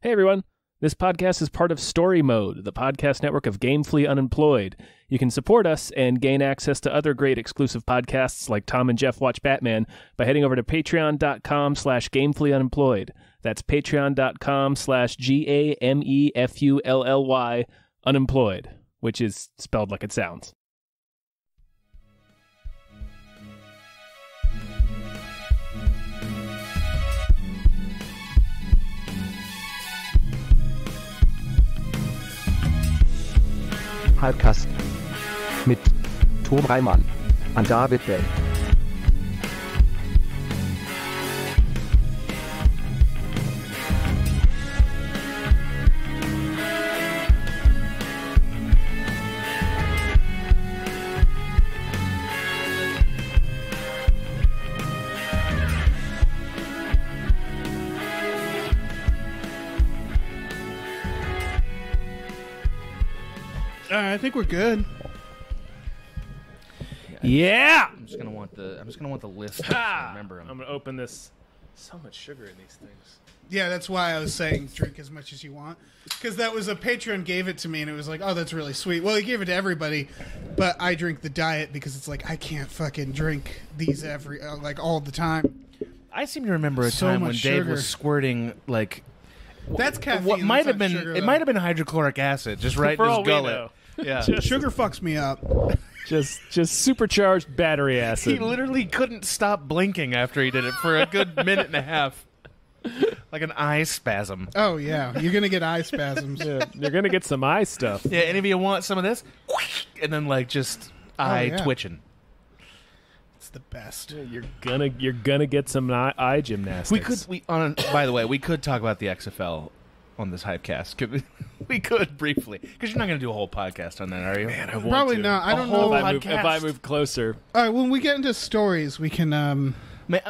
Hey everyone, this podcast is part of Story Mode, the podcast network of Gamefully Unemployed. You can support us and gain access to other great exclusive podcasts like Tom and Jeff Watch Batman by heading over to patreon.com/gamefullyunemployed. That's patreon.com/GAMEFULLY unemployed, which is spelled like it sounds. Hypecast mit Tom Reimann und David Bell. All right, I think we're good. Yeah! I'm just gonna want the list. Remember them. I'm going to open this. So much sugar in these things. Yeah, that's why I was saying drink as much as you want. Because that was a patron gave it to me, and it was like, oh, that's really sweet. Well, he gave it to everybody, but I drink the diet because it's like, I can't fucking drink these all the time. I seem to remember a So time much when Dave sugar. was squirting like That's caffeine. what might that's have not been sugar, it though. might have been hydrochloric acid just right For in his all we gullet. know. Yeah. Sugar fucks me up. Just supercharged battery acid. He literally couldn't stop blinking after he did it for a good minute and a half. Like an eye spasm. Oh, yeah. You're going to get eye spasms. Yeah, you're going to get some eye stuff. Yeah, any of you want some of this? And then like just eye yeah. twitching. It's the best. You're gonna get some eye gymnastics. By the way, we could talk about the XFL on this Hypecast. We could briefly, because you're not going to do a whole podcast on that, are you? Man, I want Probably to. not. I don't whole know. podcast. If I move closer. All right, when we get into stories, we can...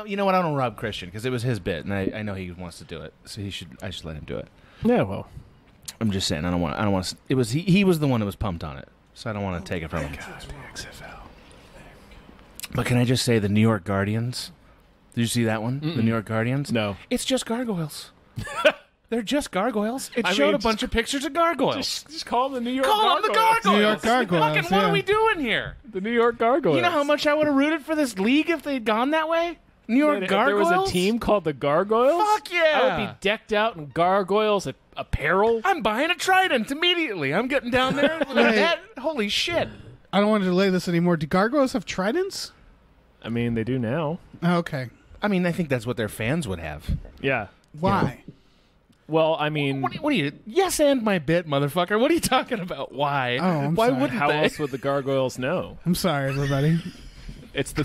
You know what? I don't rob Christian because it was his bit, and I know he wants to do it, so I should let him do it. Yeah, well, I'm just saying, I don't want. It was he was the one that was pumped on it, so I don't want to take it from him. God, the XFL. But can I just say the New York Guardians? Did you see that one? Mm-mm. The New York Guardians? No. It's just gargoyles. They're just gargoyles. It I showed mean, a bunch of pictures of gargoyles. Just call them the New York Call them the Gargoyles. gargoyles. New York Gargoyles, Fucking, what yeah. are we doing here? The New York Gargoyles. You know how much I would have rooted for this league if they'd gone that way? New York If Gargoyles? there was a team called the Gargoyles? Fuck yeah. I would be decked out in gargoyles apparel. I'm buying a trident immediately. I'm getting down there with that. Holy shit. I don't want to delay this anymore. Do gargoyles have tridents? I mean, they do now. Oh, okay. I mean, I think that's what their fans would have. Yeah. Why? Well, I mean, What are you? Yes, and my bit, motherfucker. What are you talking about? Why? Oh, I'm Why sorry. wouldn't how they? else would the Gargoyles know? I'm sorry, everybody. It's the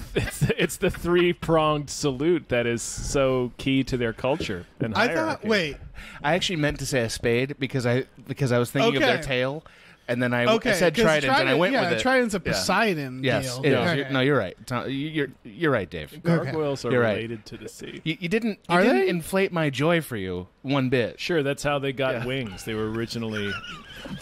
three-pronged salute that is so key to their culture and I hierarchy. thought... Wait. I actually meant to say a spade because I was thinking of their Okay. tail, and then I Okay. said 'cause trident, and I went with it. trident's a Yeah. Poseidon Yes, deal. it is. Okay. No, you're right. You're right, Dave. Gargoyles are You're right. related to the sea. You didn't Are they? inflate my joy for you one bit. Sure, that's how they got Yeah. wings. They were originally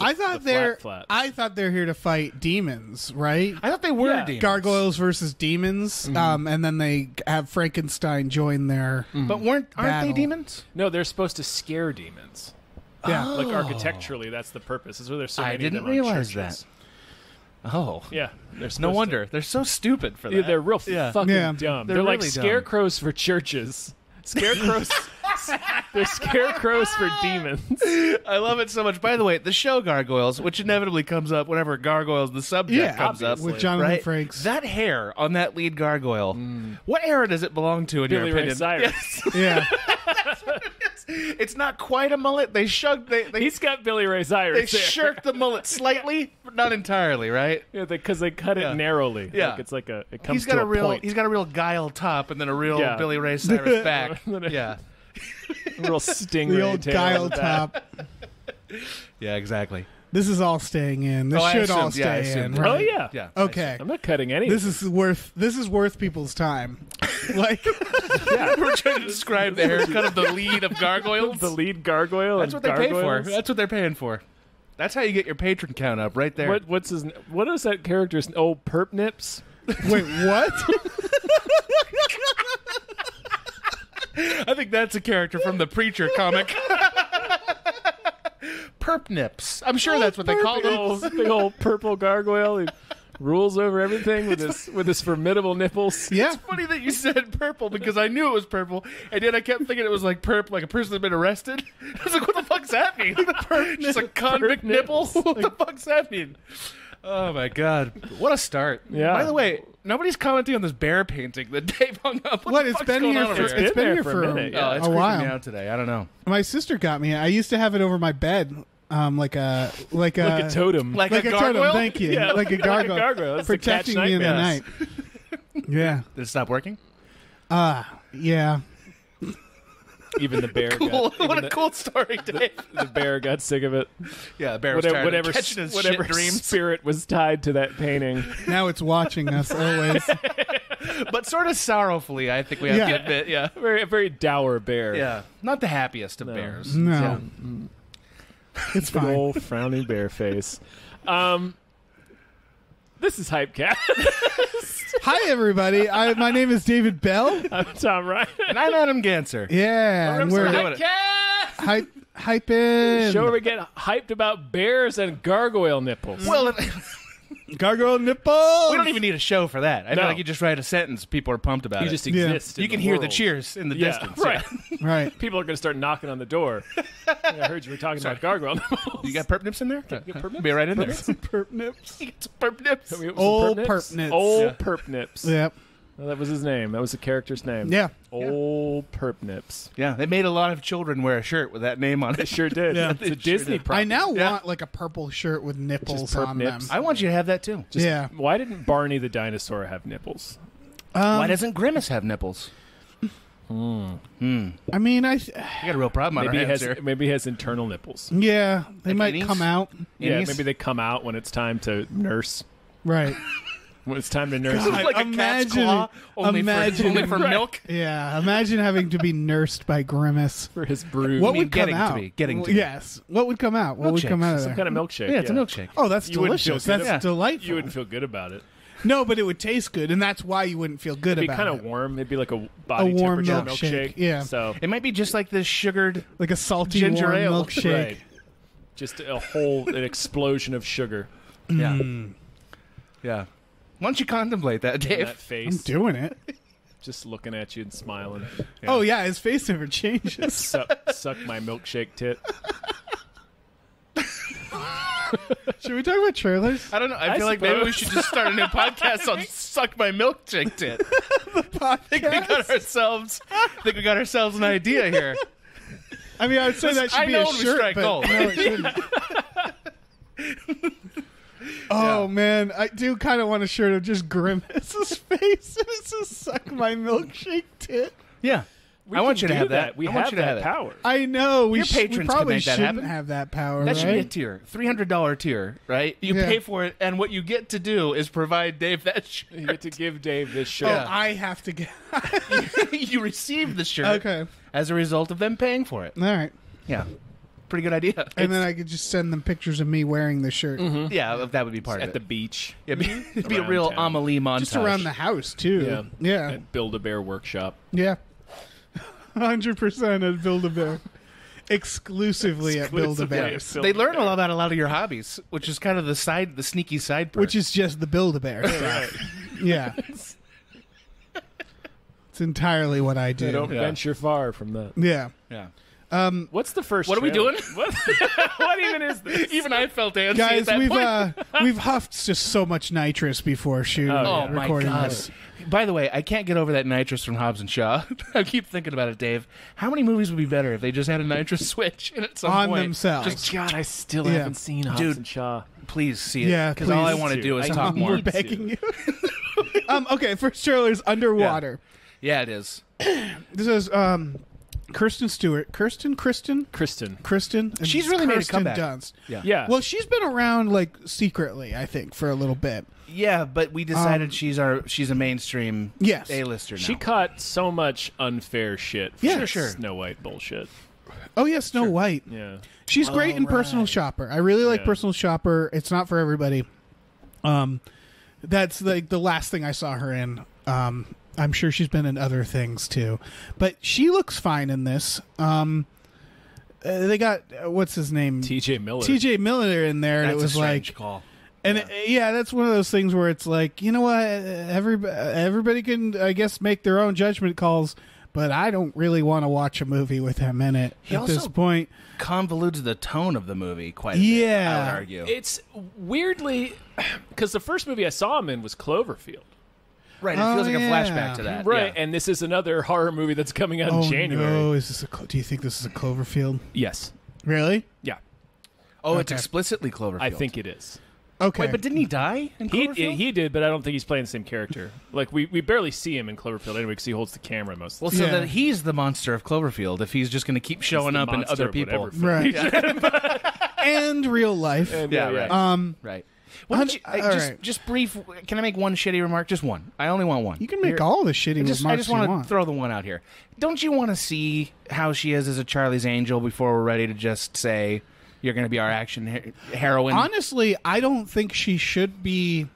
I thought the they're flat. I thought they're here to fight demons, right? I thought they were Yeah. demons. Gargoyles versus demons, and then they have Frankenstein join their. But aren't Battle. they demons? No, they're supposed to scare demons. Yeah, Like architecturally, that's the purpose. That's why there's so I many didn't of them on realize churches. that. Oh, Yeah, they're no supposed to- wonder they're so stupid for that. Yeah, they're real Yeah. fucking Yeah. dumb. They're They're like really dumb. scarecrows for churches. Scarecrows. They're scarecrows for demons. I love it so much. By the way, the show Gargoyles, which inevitably comes up whenever Gargoyles the subject Yeah, comes up, with Jonathan right? Frakes. That hair on that lead gargoyle. What era does it belong to in Billy your Ray opinion? Cyrus. yeah. It's not quite a mullet. They He's got Billy Ray Cyrus. they there. shirked the mullet slightly, but not entirely, right? Yeah, because they cut Yeah. it narrowly. Yeah. Like it's like it comes He's got to a real point. he's got a real guile top and then a real Yeah. Billy Ray Cyrus back. yeah. a real stingray The old tail guile on the back. top. Yeah, exactly. This is all staying in. This Oh, I should all assumed- yeah, I stay in, assumed. right? Oh yeah. Yeah. Okay. I'm not cutting any. This is worth people's time. Like We're trying to describe the haircut of the lead of gargoyles. the lead gargoyle. That's and what they pay for. gargoyles. That's what they're paying for. That's how you get your patron count up, right there. What is that character's? Oh, Perp Nips. wait, what? I think that's a character from the Preacher comic. perp nips. I'm sure that's what they call them. Big old purple gargoyle. He rules over everything with his formidable nipples. Yeah. It's funny that you said purple because I knew it was purple, and yet I kept thinking it was like perp, like a person had been arrested. I was like, what the fuck's that mean? Just a convict nipple? What the fuck's that mean? Oh my god. What a start. Yeah. By the way, nobody's commenting on this bear painting that Dave hung up. What? The It's fuck's been going here on for over it's been there here for for a minute, yeah. Oh, it's a creeping while. me out today. I don't know. My sister got me. I used to have it over my bed, like a Like a totem. Like a a gargoyle? totem. Thank you. Yeah, like a gargoyle, gargoyle. That's the protecting catch me in the nightmares. night. Yeah. Did it stop working? Yeah. Even the bear Cool. got, What even a cool story, Dave. the bear got sick of it. Yeah, the bear was tired Whatever, of catching his whatever shit dreams. spirit was tied to that painting. Now it's watching us always. But sort of sorrowfully, I think we have to admit. Yeah. A very dour bear. Yeah. Not the happiest of bears. No. It's Big fine. old frowny bear face. This is Hypecast. Hi, everybody. My name is David Bell. I'm Tom Ryan. And I'm Adam Ganser. Yeah. And we're doing it. Hypecast! hyping. Show where we get hyped about bears and gargoyle nipples. Well, Gargoyle nipples. we don't even need a show for that. I No. feel like you just write a sentence, people are pumped about you it. just Yeah. exist. in You can the hear the world. cheers in the Yeah, distance. right. Right. People are going to start knocking on the door. I heard you were talking about gargoyle nipples. You got perp nips in there? perp nips? Be right in there. Perp nips. You get some perp nips. Some Old nips? perp nips. Old Yeah. perp nips. Yep. Well, that was his name. That was the character's name. Yeah. Old perp nips. Yeah, they made a lot of children wear a shirt with that name on They it. sure did. Yeah. It's a They Disney sure did. property. I now Yeah. want like a purple shirt with nipples Just perp on nips. them. I want you to have that too. Yeah. Why didn't Barney the dinosaur have nipples? Why doesn't Grimace have nipples? I mean, You got a real problem on Maybe our he hands has here. maybe he has internal nipples. yeah, they Like might innies? come out. Yeah, Innies? maybe they come out when it's time to nurse. Right. When it's time to nurse. God. Like a cat's Imagine- claw, only imagine- for Right. milk. Yeah. Imagine having to be nursed by Grimace. for his brood. What mean would come getting to out? be, getting to be. Yes. What would come out? What would Milkshake. come out of Some there? kind of milkshake. Yeah, it's a milkshake. Oh, that's You wouldn't delicious. feel good That's about delightful. You wouldn't feel good about it. No, but it would taste good, and that's why you wouldn't feel good It'd be about kind it. of warm. It'd be like a body warm temperature milkshake, milkshake. yeah. So It might be just like this sugared. Like a salty Ginger warm ale. milkshake. right. Just an explosion of sugar Yeah. Yeah. Why don't you contemplate that, in Dave? that I'm face. doing it. Just looking at you and smiling. Oh yeah, his face never changes. Suck my milkshake tit. Should we talk about trailers? I don't know. I I feel like maybe we suppose. should just start a new podcast on "Suck My Milkshake Tit." I think we got ourselves an idea here. I mean, I would say that should I be know a when we shirt, strike but gold. no, it shouldn't. Oh man, I do kind of want a shirt of just Grimace's face and it says "Suck my milkshake tit." Yeah, I want you to do have that. We I want have you to that have that. power. I know we, Your patrons we can probably make that shouldn't happen. have that power. That should be a right? tier, $300 tier, right? You Yeah. pay for it, and what you get to do is provide Dave that shirt. You get to give Dave this shirt. Oh, Yeah. I have to get. You receive the shirt Okay, as a result of them paying for it. all right, Yeah, pretty good idea. and then I could just send them pictures of me wearing the shirt, Yeah, that would be part At of the it. beach. It'd be a Around real town. Amelie montage. just around the house too. Yeah, At Build-A-Bear Workshop. yeah. 100% at Build-A-Bear, exclusively at Build-A-Bear, They learn about a lot of your hobbies, which is kind of the sneaky side part. which is just the Build-A-Bear stuff. Yeah, it's entirely what I They do. don't Yeah. venture far from that. Yeah. yeah. What's the first What are we trailer? doing? What, what even is this? Even I felt antsy Guys, at that point. we've huffed just so much nitrous before shooting. Oh, Oh my recording god! this. By the way, I can't get over that nitrous from Hobbs and Shaw. I keep thinking about it, Dave. How many movies would be better if they just had a nitrous switch and at some On point themselves. Just God, I still Yeah. haven't seen Hobbs Dude. and Shaw. please see it. Yeah, because all I please want to do is I talk need more. We're begging you. Okay, first trailer is Underwater. Yeah, it is. This is Kristen Stewart. Kristen? Kristen. And She's really made a Kirsten comeback. Dunst. Yeah. Well, she's been around like secretly, I think, for a little bit. Yeah, but we decided she's a mainstream Yes. A-lister now. she caught so much unfair shit for Yes. Sure. Snow White bullshit. Oh yeah, Snow White. Yeah. She's great in Personal Shopper. I really like Yeah. Personal Shopper. It's not for everybody. That's like the last thing I saw her in. I'm sure she's been in other things too, but she looks fine in this. they got what's his name, T.J. Miller. T.J. Miller in there, and That's it was a strange like, call. and that's one of those things where it's like, you know what, everybody can, I guess, make their own judgment calls, but I don't really want to watch a movie with him in it at this point. Convolutes the tone of the movie quite a bit, I would argue. It's weirdly because the first movie I saw him in was Cloverfield. Right, it feels like a flashback to that. Right, yeah. and this is another horror movie that's coming out in January. No, is this do you think this is a Cloverfield? Yes. Really? Yeah. Oh, it's explicitly Cloverfield. I think it is. Okay. Wait, but didn't he die in Cloverfield? He did, but I don't think he's playing the same character. Like, we barely see him in Cloverfield anyway because he holds the camera most of the Well, time. so that he's the monster of Cloverfield if he's just going to keep showing up in monster other of people. whatever film. Right. And real life. Yeah, right. Right. Why don't you, all right. just brief. Can I make one shitty remark? Just one. I only want one. You can make all the shitty I just remarks want you to want. throw the one out here. Don't you want to see how she is as a Charlie's Angel before we're ready to just say you're going to be our action heroine? Honestly, I don't think she should be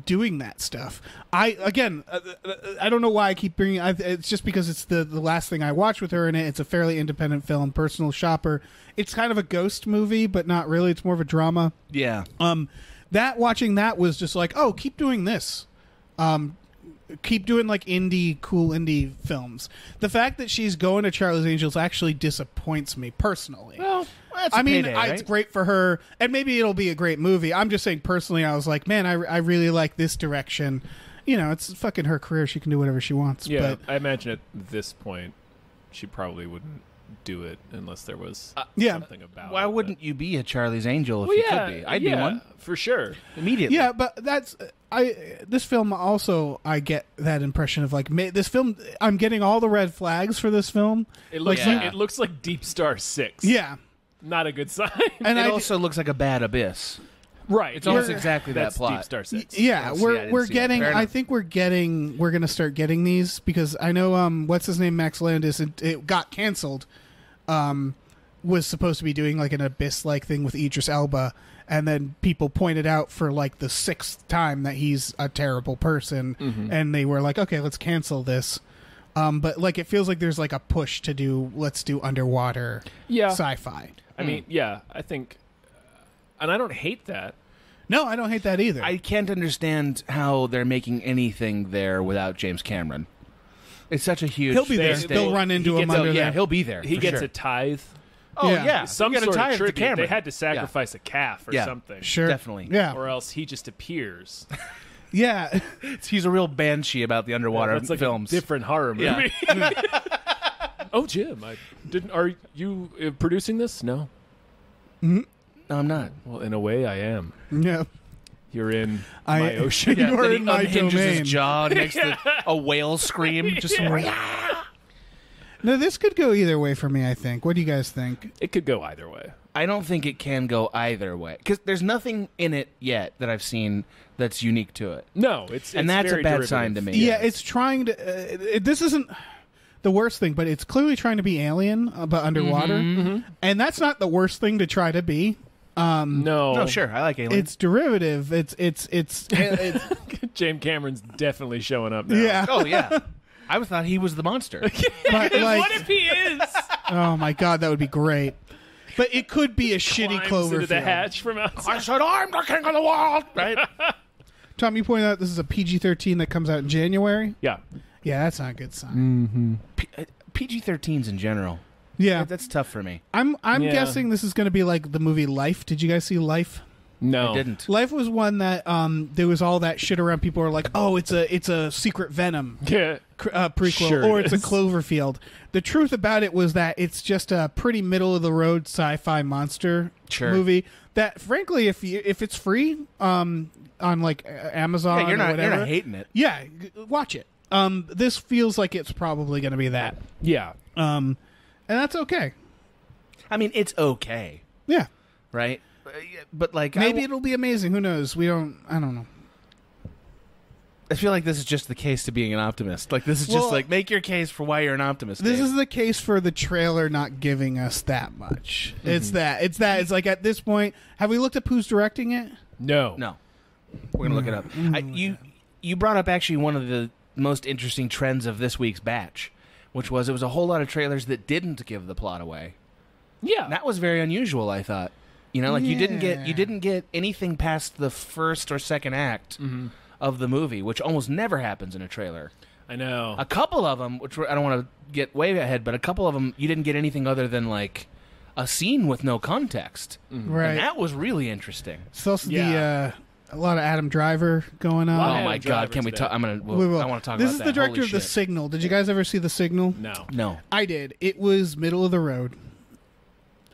doing that stuff. I don't know why I keep bringing. It's just because it's the last thing I watched with her in it. It's a fairly independent film, personal shopper. It's kind of a ghost movie, but not really. It's more of a drama. Yeah. Watching that was just like, oh, keep doing this. Keep doing like cool indie films. The fact that she's going to Charlie's Angels actually disappoints me personally. Well, that's a payday, right? It's great for her, and maybe it'll be a great movie. I'm just saying personally, I was like, man, I really like this direction. You know, it's fucking her career. She can do whatever she wants. Yeah, But I imagine at this point, she probably wouldn't do it unless there was something about it. Why wouldn't you be a Charlie's Angel if Well, you yeah, could be? I'd be one for sure. immediately. yeah, but that's this film also. I get that impression of like this film. I'm getting all the red flags for this film. It looks Yeah. like it looks like Deep Star 6. Yeah, Not a good sign. and It also looks like a bad Abyss. right. It's almost exactly that That's plot. Deep Star 6. yeah, I didn't we're see that. getting. Fair I enough. think we're gonna start getting these because I know what's his name, Max Landis, and it got canceled. Was supposed to be doing like an Abyss-like thing with Idris Elba, and then people pointed out for like the 6th time that he's a terrible person, and they were like, okay, let's cancel this. But like it feels like there's like a push to let's do underwater sci-fi. I mean, yeah, I think, and I don't hate that. No, I don't hate that either. I can't understand how they're making anything there without James Cameron. It's such a huge. He'll be there. They- They'll run into he him gets- under yeah, there. he'll be there. He for gets sure. a tithe. Oh Yeah. yeah, Some you get sort a of tie to tribute. Cameron. They had to sacrifice a calf or Yeah. something. Sure, Definitely. Yeah, Or else he just appears. yeah. He's a real banshee about the underwater That's like films. a different horror movie. Yeah. Oh, Jim, I didn't. Are you producing this? No. No, I'm not. Well, in a way, I am. Yeah. You're in my ocean. You are Then he in my unhinges domain. his jaw and makes a whale scream. Just No, this could go either way for me, I think. What do you guys think? It could go either way. I don't think it can go either way because there's nothing in it yet that I've seen that's unique to it. No, it's That's a very bad derivative. sign to me. Yeah, it's trying to... this isn't the worst thing, but it's clearly trying to be Alien, but underwater. And that's not the worst thing to try to be. No, No, sure, I like Alien. It's derivative. It's James Cameron's definitely showing up now. yeah. Oh yeah, I thought he was the monster. But like, What if he is? oh my god, that would be great. But it could be a shitty Climbs into the Cloverfield. hatch from outside. I said I'm the king of the world. Right? Tom, you pointed out this is a PG-13 that comes out in January. Yeah. Yeah, that's not a good sign. PG-13s in general. Yeah, That's tough for me. I'm Yeah. guessing this is going to be like the movie Life. Did you guys see Life? No. I didn't. Life was one that there was all that shit around. People were like, "Oh, it's a secret Venom Yeah. prequel, Sure or it it's a is. Cloverfield." The truth about it was that it's just a pretty middle of the road sci-fi monster Sure. movie. That, frankly, if it's free on like Amazon, Yeah, you're or not whatever, hating it. yeah, watch it. This feels like it's probably going to be that, Yeah. and that's okay. I mean, it's okay, Yeah, right? But like, maybe it'll be amazing. Who knows? I don't know. I feel like this is just the case to being an optimist. Like this is just Well, like make your case for why you're an optimist. This Dave. is the case for the trailer not giving us that much. It's that. It's like at this point, have we looked up who's directing it? No. no. We're gonna look it up. You brought up actually one of the most interesting trends of this week's batch, which was it was a whole lot of trailers that didn't give the plot away. Yeah. And that was very unusual, I thought. You know, like you didn't Yeah. get anything past the first or second act of the movie, which almost never happens in a trailer. I know. A couple of them, which I don't want to get way ahead, but a couple of them you didn't get anything other than like a scene with no context. Right. And that was really interesting. It's also Yeah. a lot of Adam Driver going on. Lot of Oh Adam my Driver God! Can we today. talk? I want We will. to talk about This is that. the director Holy of The shit. Signal. Did you guys ever see The Signal? No. No. I did. It was middle of the road.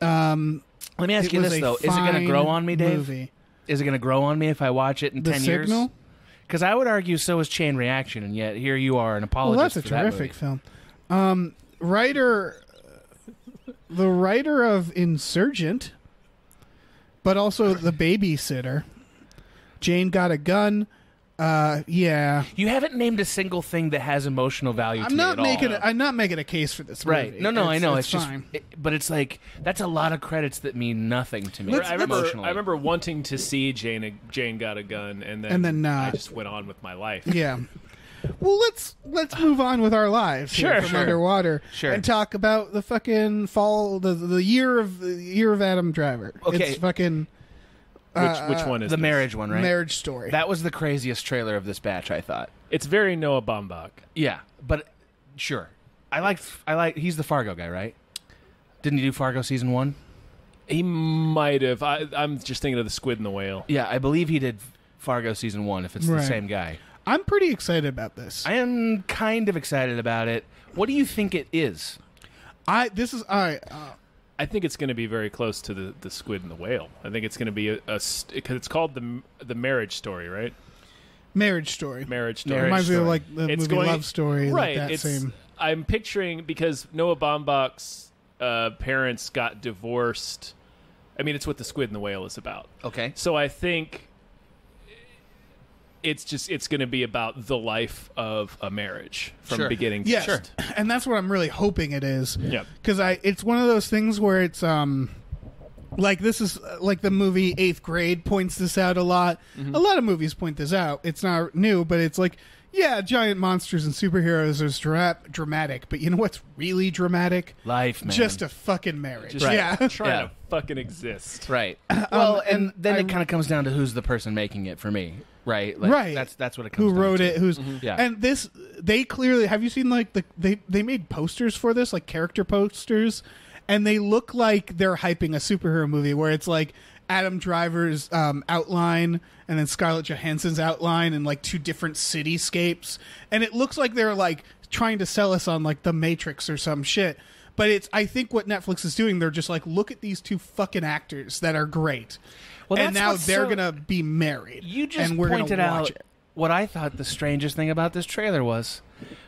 Let me ask It you was this a though: Is it going to fine grow on me, Dave? movie. Is it going to grow on me if I watch it in The 10 years? Signal? Because I would argue so is Chain Reaction, and yet here you are, an apologist. Well, that's a for that terrific movie. film. The writer of Insurgent, but also The Babysitter. Jane Got a Gun. Yeah. You haven't named a single thing that has emotional value to I'm me not at making all. I'm not making a case for this Right? movie. No, I know. It's just, fine. but it's like that's a lot of credits that mean nothing to me. I emotionally. remember wanting to see Jane Got a Gun, and then not. I just went on with my life. Yeah. Well, let's move on with our lives here Sure, from sure. underwater Sure. and talk about the fucking fall, the year of Adam Driver. Okay. It's fucking Which one is the this? marriage one, right? Marriage Story. That was the craziest trailer of this batch, I thought. It's very Noah Baumbach. Yeah, but sure. I like. He's the Fargo guy, right? Didn't he do Fargo season 1? He might have. I'm just thinking of the Squid and the Whale. Yeah, I believe he did Fargo season 1. If it's the Right. same guy, I'm pretty excited about this. I am kind of excited about it. What do you think it is? This is all right. I think it's going to be very close to the Squid and the Whale. I think it's going to be because it's called the Marriage Story, right? Marriage Story. Marriage Story. Marriage Reminds me of Story. like the It's movie going- Love Story. Right. Like that same. I'm picturing because Noah Baumbach's parents got divorced. I mean, it's what the Squid and the Whale is about. Okay. So I think it's going to be about the life of a marriage from Sure. beginning to Yes, end. and that's what I'm really hoping it is. Yep. Because it's one of those things where it's like this is like the movie Eighth Grade points this out a lot. Mm-hmm. A lot of movies point this out. It's not new, but it's like, yeah, giant monsters and superheroes is dramatic, but you know what's really dramatic? Life, man. Just a fucking marriage. Just Yeah. trying Yeah. to fucking exist. Right. Well, and and then I- it kind of comes down to who's the person making it for me, right? Like, Right. That's what it comes Who down wrote to. it? Who's Yeah. And this they clearly have you seen like they made posters for this, like character posters, and they look like they're hyping a superhero movie where it's like Adam Driver's outline and then Scarlett Johansson's outline and like two different cityscapes, and it looks like they're like trying to sell us on like The Matrix or some shit. But it's I think what Netflix is doing, they're just like, look at these two fucking actors that are great. Well, and that's now what's they're so- gonna be married. You just and we're pointed gonna out watch it. what I thought the strangest thing about this trailer was,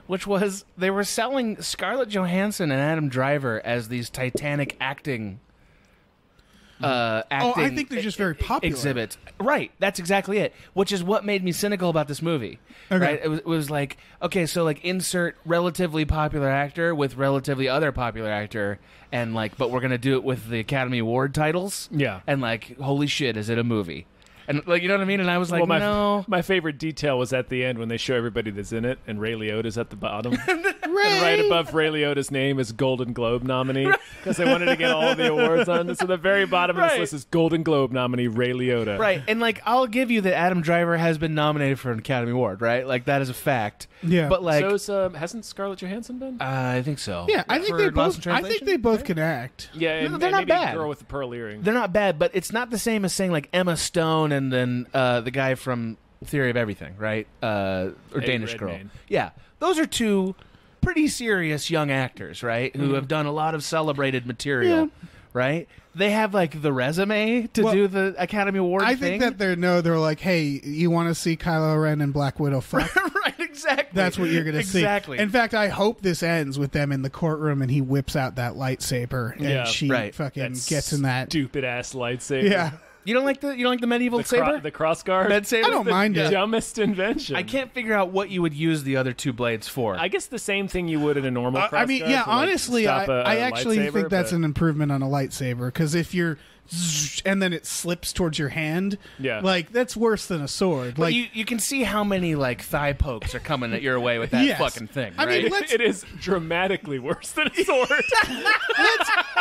which was they were selling Scarlett Johansson and Adam Driver as these Titanic acting. I think they're just very popular. exhibits. Right, that's exactly it. Which is what made me cynical about this movie. Okay. Right, it was like, okay, so like insert relatively popular actor with relatively other popular actor, and like, but we're gonna do it with the Academy Award titles. Yeah. and like, holy shit, is it a movie? And like, you know what I mean? And I was like, Well, no. my favorite detail was at the end when they show everybody that's in it, and Ray Liotta's at the bottom. Ray! And right above Ray Liotta's name is Golden Globe nominee, because they wanted to get all the awards on this. So the very bottom of Right. this list is Golden Globe nominee Ray Liotta. Right, and like, I'll give you that Adam Driver has been nominated for an Academy Award, right? Like, that is a fact. Yeah. But like, Hasn't Scarlett Johansson been? I think so. Yeah, I think For they Lost in both. I think Translation? they both can act. Yeah, No, and, they're and not maybe bad. the girl with the pearl earring. They're not bad, but it's not the same as saying like Emma Stone and then the guy from Theory of Everything, right? Or Danish Girl. Redmayne. Yeah, those are two pretty serious young actors, right? Who have done a lot of celebrated material, right? They have like the resume to Well, do the Academy Award I thing. think that they're like, hey, you want to see Kylo Ren and Black Widow fuck? right, exactly. That's what you're going to see. Exactly. In fact, I hope this ends with them in the courtroom and he whips out that lightsaber and Yeah, she right. fucking That gets in that. stupid ass lightsaber. Yeah. You don't like the medieval saber? The crossguard? Med saber? I don't mind it. Dumbest invention. I can't figure out what you would use the other two blades for. I guess the same thing you would in a normal crossguard. I mean, yeah, to, like, honestly, stop a I actually lightsaber, think that's but- an improvement on a lightsaber, because if you're and then it slips towards your hand, Yeah. like that's worse than a sword. But Like you can see how many like thigh pokes are coming at your way with that Yes. fucking thing. I Right? mean, It is dramatically worse than a sword.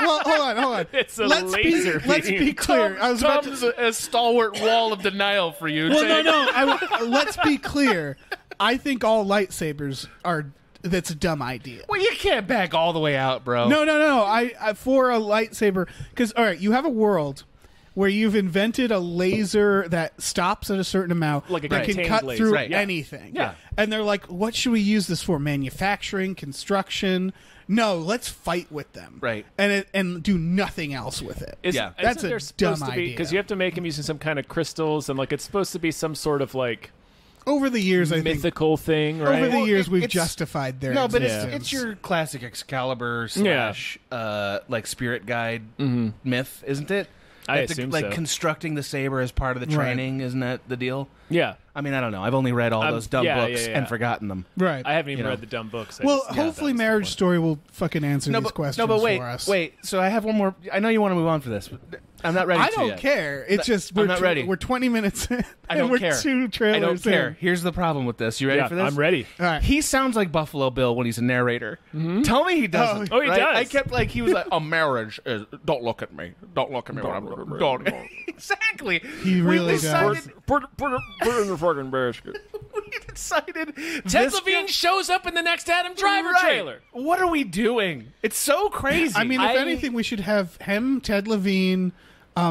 well, hold on. It's a laser Let's beam. be clear. I was about to Tom's a stalwart wall of denial for you. Well, saying- no. Let's be clear. I think all lightsabers are. That's a dumb idea. Well, you can't back all the way out, bro. No. I for a lightsaber, because all right, you have a world where you've invented a laser that stops at a certain amount, Like a that can contained cut laser. through Right, yeah. anything. Yeah. And they're like, what should we use this for? Manufacturing, construction? No, let's fight with them. Right. And do nothing else with it. Is, Yeah. That's isn't a there supposed dumb to be, idea. because you have to make him using some kind of crystals, and like it's supposed to be some sort of like Over the years, I think. mythical thing, right? Over the Well, years, we've it's- justified their No, but existence. it's your classic Excalibur / like spirit guide myth, isn't it? I Like assume like so. constructing the saber as part of the Right. training, isn't that the deal? Yeah. I mean, I don't know. I've only read all those dumb yeah, books yeah. and forgotten them. right. I haven't even You know. read the dumb books. I Well, just- hopefully, that was the Marriage point. Story will fucking answer these questions but wait, for us. wait. So I have one more. I know you want to move on for this. But I'm not ready. I to don't yet. care. It's just I'm we're not ready. We're 20 minutes in. I don't and we're care. 2 trailers I don't care. in. Here's the problem with this. You ready Yeah, for this? I'm ready. All right. He sounds like Buffalo Bill when he's a narrator. Tell me he doesn't. Oh, he right? does. I kept like he was like, "A marriage is don't look at me. Don't look at me when I'm don't." Exactly. He really we decided, Put it in the fucking basket. we decided Ted this Levine guy- shows up in the next Adam Driver Right. trailer. What are we doing? It's so crazy. I mean, if anything, we should have him, Ted Levine,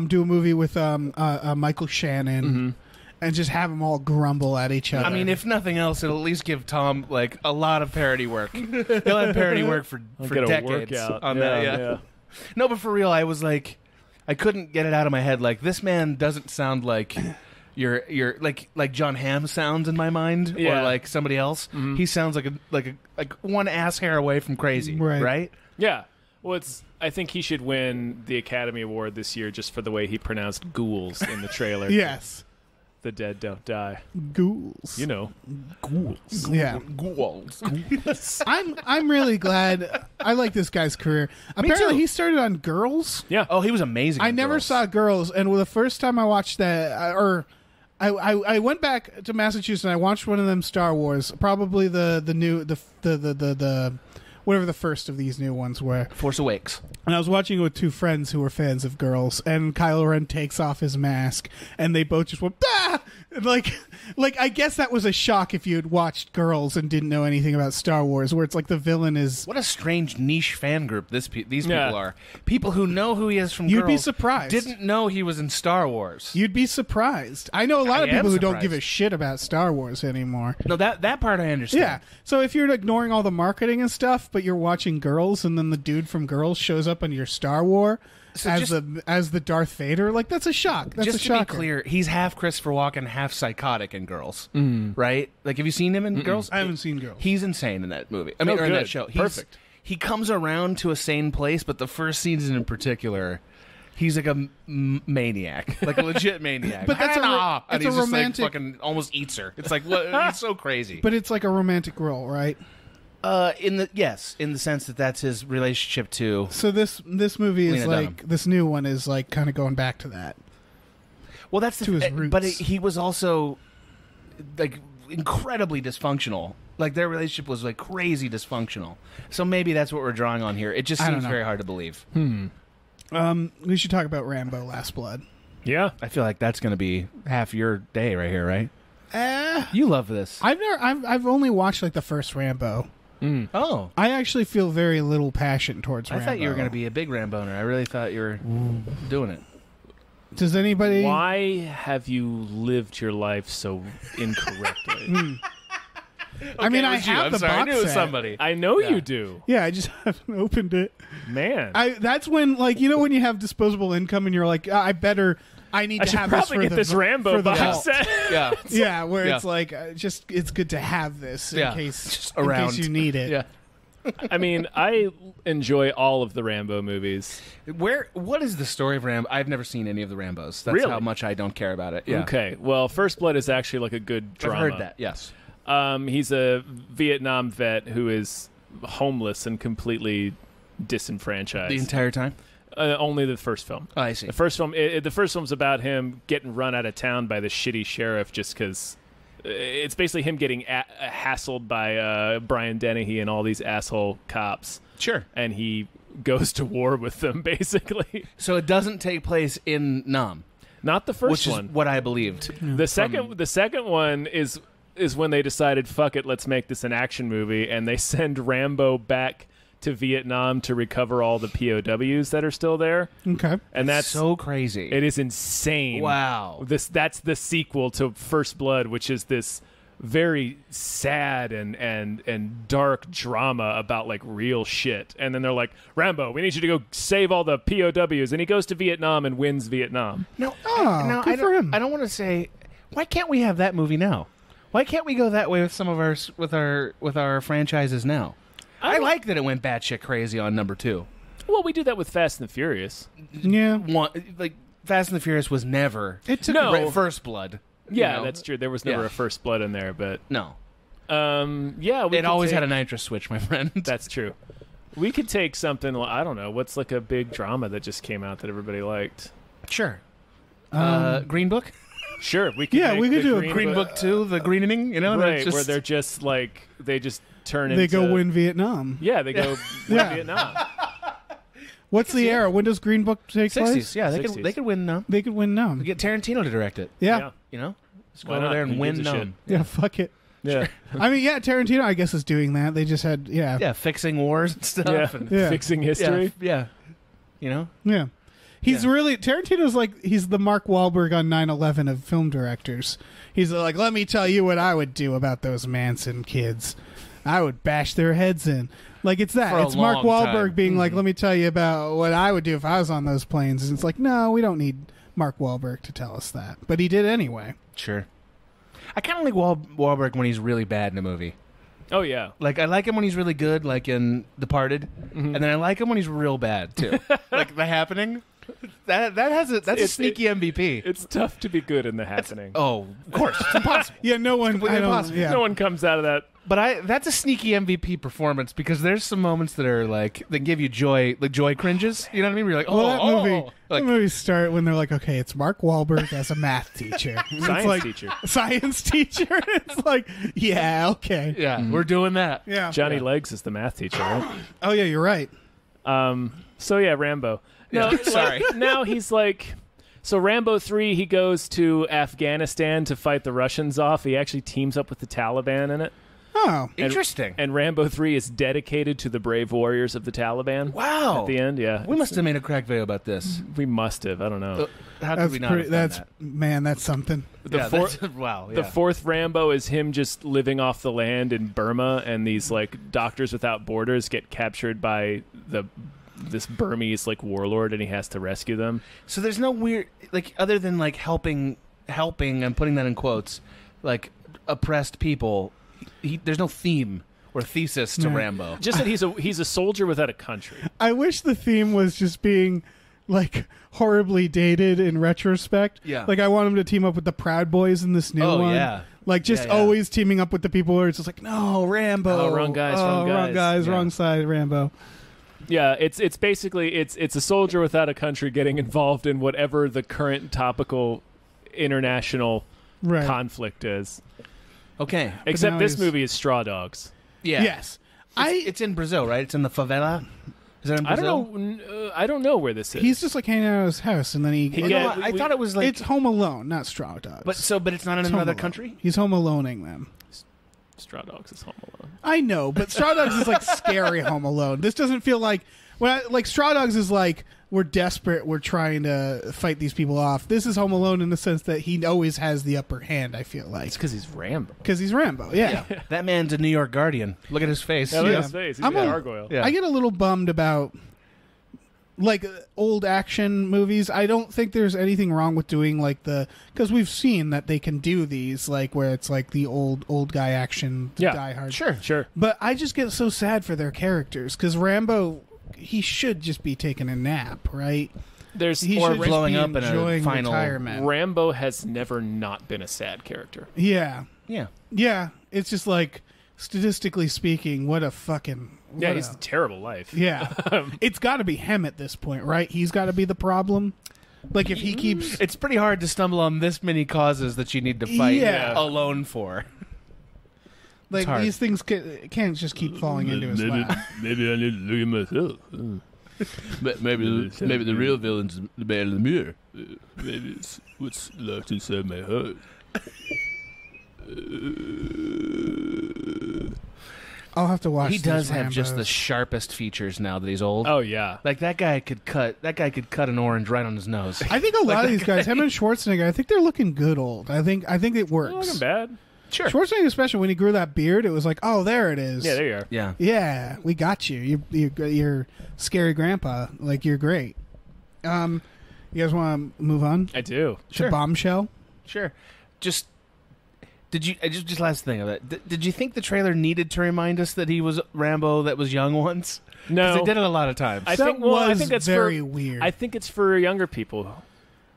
do a movie with Michael Shannon, and just have them all grumble at each other. I mean, if nothing else, it'll at least give Tom like a lot of parody work. He'll have parody work for Get a decades workout. on that. Yeah. No, but for real, I was like, I couldn't get it out of my head. Like, this man doesn't sound like your like John Hamm sounds in my mind, Yeah. or like somebody else. He sounds like one ass hair away from crazy, Right. right? Yeah. Well, I think he should win the Academy Award this year just for the way he pronounced ghouls in the trailer. yes, The dead don't die. ghouls. You know. Ghouls. Yeah. Ghouls. I'm really glad. I like this guy's career. Apparently, too. he started on Girls. Yeah. Oh, he was amazing. I in never Girls. saw Girls, and the first time I watched that, I went back to Massachusetts and I watched one of them Star Wars, probably the new the whatever the first of these new ones were. Force Awakens. And I was watching it with 2 friends who were fans of Girls, and Kylo Ren takes off his mask, and they both just went, bah! And like I guess that was a shock if you had watched Girls and didn't know anything about Star Wars, where it's like the villain is. What a strange niche fan group these people Yeah. are. People who know who he is from You'd be Girls surprised. didn't know he was in Star Wars. You'd be surprised. I know a lot I of am people who don't surprised. give a shit about Star Wars anymore. No, that part I understand. Yeah. So if you're ignoring all the marketing and stuff, but you're watching Girls, and then the dude from Girls shows up on your Star Wars So as the Darth Vader, like that's a shock. That's Just a to be shocker. clear, he's half Christopher Walken, half psychotic in Girls, right? Like, have you seen him in Girls? I haven't seen Girls. He's insane in that movie. I mean, Oh, or in that good. show. Perfect. He comes around to a sane place, but the first season in particular, he's like a maniac, like a legit maniac. But that's and it's he's a just romantic- like fucking almost eats her. It's like what? He's so crazy. But it's like a romantic role, right? in the sense that that's his relationship to. So this movie is Lena like Dunham. this new one is like kind of going back to that. Well, that's To his roots. But he was also like incredibly dysfunctional. Like their relationship was like crazy dysfunctional. So maybe that's what we're drawing on here. It just I don't seems know. very hard to believe. We should talk about Rambo: Last Blood. Yeah. I feel like that's going to be half your day right here, right? You love this. I've only watched like the first Rambo. Oh, I actually feel very little passion towards I Rambo. thought you were going to be a big Ramboner. I really thought you were doing it. Does anybody? Why have you lived your life so incorrectly? I mean, it I was you. have I'm the sorry. box I knew it was set. somebody. I know Yeah. you do. Yeah, I just haven't opened it. Man. That's when, like, you know, when you have disposable income and you're like, I need I to should have this probably for get the this Rambo for the box vault. set. Yeah. Yeah, where Yeah. it's like, it's good to have this in Yeah. case Just in around. case you need it. Yeah. I mean, I enjoy all of the Rambo movies. What is the story of Rambo? I've never seen any of the Rambos. That's Really? how much I don't care about it. Yeah. Okay, well, First Blood is actually like a good drama. I've heard that, yes. He's a Vietnam vet who is homeless and completely disenfranchised. The entire time? Only the first film. Oh, I see. The first film's about him getting run out of town by the shitty sheriff just because it's basically him getting hassled by Brian Dennehy and all these asshole cops. Sure. And he goes to war with them, basically. So it doesn't take place in Nam, Not the first which one. is what I believed. The second one is when they decided, fuck it, let's make this an action movie, and they send Rambo back to Vietnam to recover all the POWs that are still there. Okay. And that's so crazy. It is insane. Wow. That's the sequel to First Blood, which is this very sad and dark drama about like real shit. And then they're like, Rambo, we need you to go save all the POWs, and he goes to Vietnam and wins Vietnam. No, good for him. I don't want to say. Why can't we have that movie now? Why can't we go that way with some of our franchises now? I like that it went batshit crazy on number 2. Well, we do that with Fast and the Furious. Yeah. Like Fast and the Furious was never First Blood. Yeah, you know? that's true. There was never a First Blood in there, but no. Yeah, it always had a nitrous switch, my friend. That's true. We could take something. I don't know. What's like a big drama that just came out that everybody liked? Sure. Green Book. Sure, we could. Yeah, make we could the do a Green Book 2, the greening. You know, right? just... Where they're just like they just turn They into. go win Vietnam. Yeah, they go win Yeah. Vietnam. What's the era? When does Green Book take 60s. place? Yeah, they 60s. could win Nam. They could win Nam. Get Tarantino to direct it. Yeah. You know, just go Why over not? there and Who win gives a shit? Nam. Yeah, fuck it. Yeah, I mean, yeah, Tarantino, I guess, is doing that. They just had, Yeah, fixing wars and stuff. yeah. And, Yeah. Fixing history. yeah. You know, Yeah. He's really, Tarantino's like, he's the Mark Wahlberg on 9/11 of film directors. He's like, let me tell you what I would do about those Manson kids. I would bash their heads in. Like, it's that. For a It's Mark long Wahlberg time. being like, let me tell you about what I would do if I was on those planes. And it's like, no, we don't need Mark Wahlberg to tell us that. But he did anyway. sure. I kind of like Wahlberg when he's really bad in a movie. Oh yeah. Like I like him when he's really good, like in Departed, and then I like him when he's real bad too. Like The Happening. That's a sneaky MVP. It's tough to be good in The Happening. Oh, of course, it's impossible. Yeah, no one. completely I don't- impossible. Yeah. No one comes out of that. But that's a sneaky MVP performance because there's some moments that are like that give you joy, like joy cringes. You know what I mean? Where you're like, Well, that movie, like, that movie start when they're like, okay, it's Mark Wahlberg as a math teacher. And it's Science like, teacher. Science teacher. It's like, yeah, okay. yeah, we're doing that. Yeah. Johnny Legs is the math teacher, right? Oh, yeah, you're right. So yeah, Rambo. No, Sorry. Now he's like, so Rambo 3, he goes to Afghanistan to fight the Russians off. He actually teams up with the Taliban in it. Oh. Interesting. And Rambo 3 is dedicated to the brave warriors of the Taliban. Wow. At the end, yeah. We must have made a crack video about this. We must have. I don't know. How could That's we not pretty, have done that's, that? man, that's something. Wow. Yeah. The fourth Rambo is him just living off the land in Burma, and these like Doctors Without Borders get captured by this Burmese like warlord, and he has to rescue them. So there's no weird, like, other than like helping, I'm putting that in quotes, like oppressed people. There's no theme or thesis to No. Rambo. Just that he's a soldier without a country. I wish the theme was just being like horribly dated in retrospect. Yeah. Like I want him to team up with the Proud Boys in this new Oh, one. yeah. Like just Yeah, yeah. always teaming up with the people where it's just like, no, Rambo. Oh, wrong guys, Oh, wrong wrong guys. guys, Yeah. wrong side, Rambo. Yeah, it's basically it's a soldier without a country getting involved in whatever the current topical international Right. conflict is. Okay. Except now this he's- movie is Straw Dogs. Yeah. Yes. It's in Brazil, right? It's in the favela. Is that in I Brazil? don't know. I don't know where this is. He's just like hanging out at his house and then he He No, get- I thought it was like. it's Home Alone, not Straw Dogs. But it's not in It's Home another Alone. country. He's Home Aloneing them. Straw Dogs is Home Alone. I know, but Straw Dogs is like scary Home Alone. This doesn't feel like like Straw Dogs is like we're desperate, we're trying to fight these people off. This is Home Alone in the sense that he always has the upper hand. I feel like It's because he's Rambo. because he's Rambo. Yeah. That man's a New York Guardian. Look at his face. Yeah, look Yeah. at his face. He's I'm got a- gargoyle. Yeah. I get a little bummed about like old action movies. I don't think there's anything wrong with doing like because we've seen that they can do these like where it's like the old guy action, Die Hard. Sure. But I just get so sad for their characters because Rambo, he should just be taking a nap, right? He or should just blowing be up in a enjoying final. retirement. Rambo has never not been a sad character. Yeah. Yeah. It's just like statistically speaking, what a fucking He's a terrible life. Yeah. It's got to be him at this point, right? He's got to be the problem. Like if he keeps It's pretty hard to stumble on this many causes that you need to fight alone for. like hard. these things can't just keep falling into his lap. Maybe I need to look at myself. Maybe the real villain's the man in the mirror. Maybe it's what's locked inside my heart. I'll have to watch. He does these have just Rambos. the sharpest features now that he's old. Oh yeah. Like that guy could cut an orange right on his nose. I think a lot of these guys, him and Schwarzenegger, I think they're looking good old. I think it works. Not looking bad. Sure. Schwarzenegger, especially when he grew that beard, it was like, oh, there it is. Yeah, there you are. Yeah. Yeah, we got you. You're scary grandpa. Like you're great. You guys want to move on I do. to Bombshell? Sure. Just last thing of it. Did you think the trailer needed to remind us that he was Rambo that was young once? No. Because they did it a lot of times. I That think was that's very weird. I think it's for younger people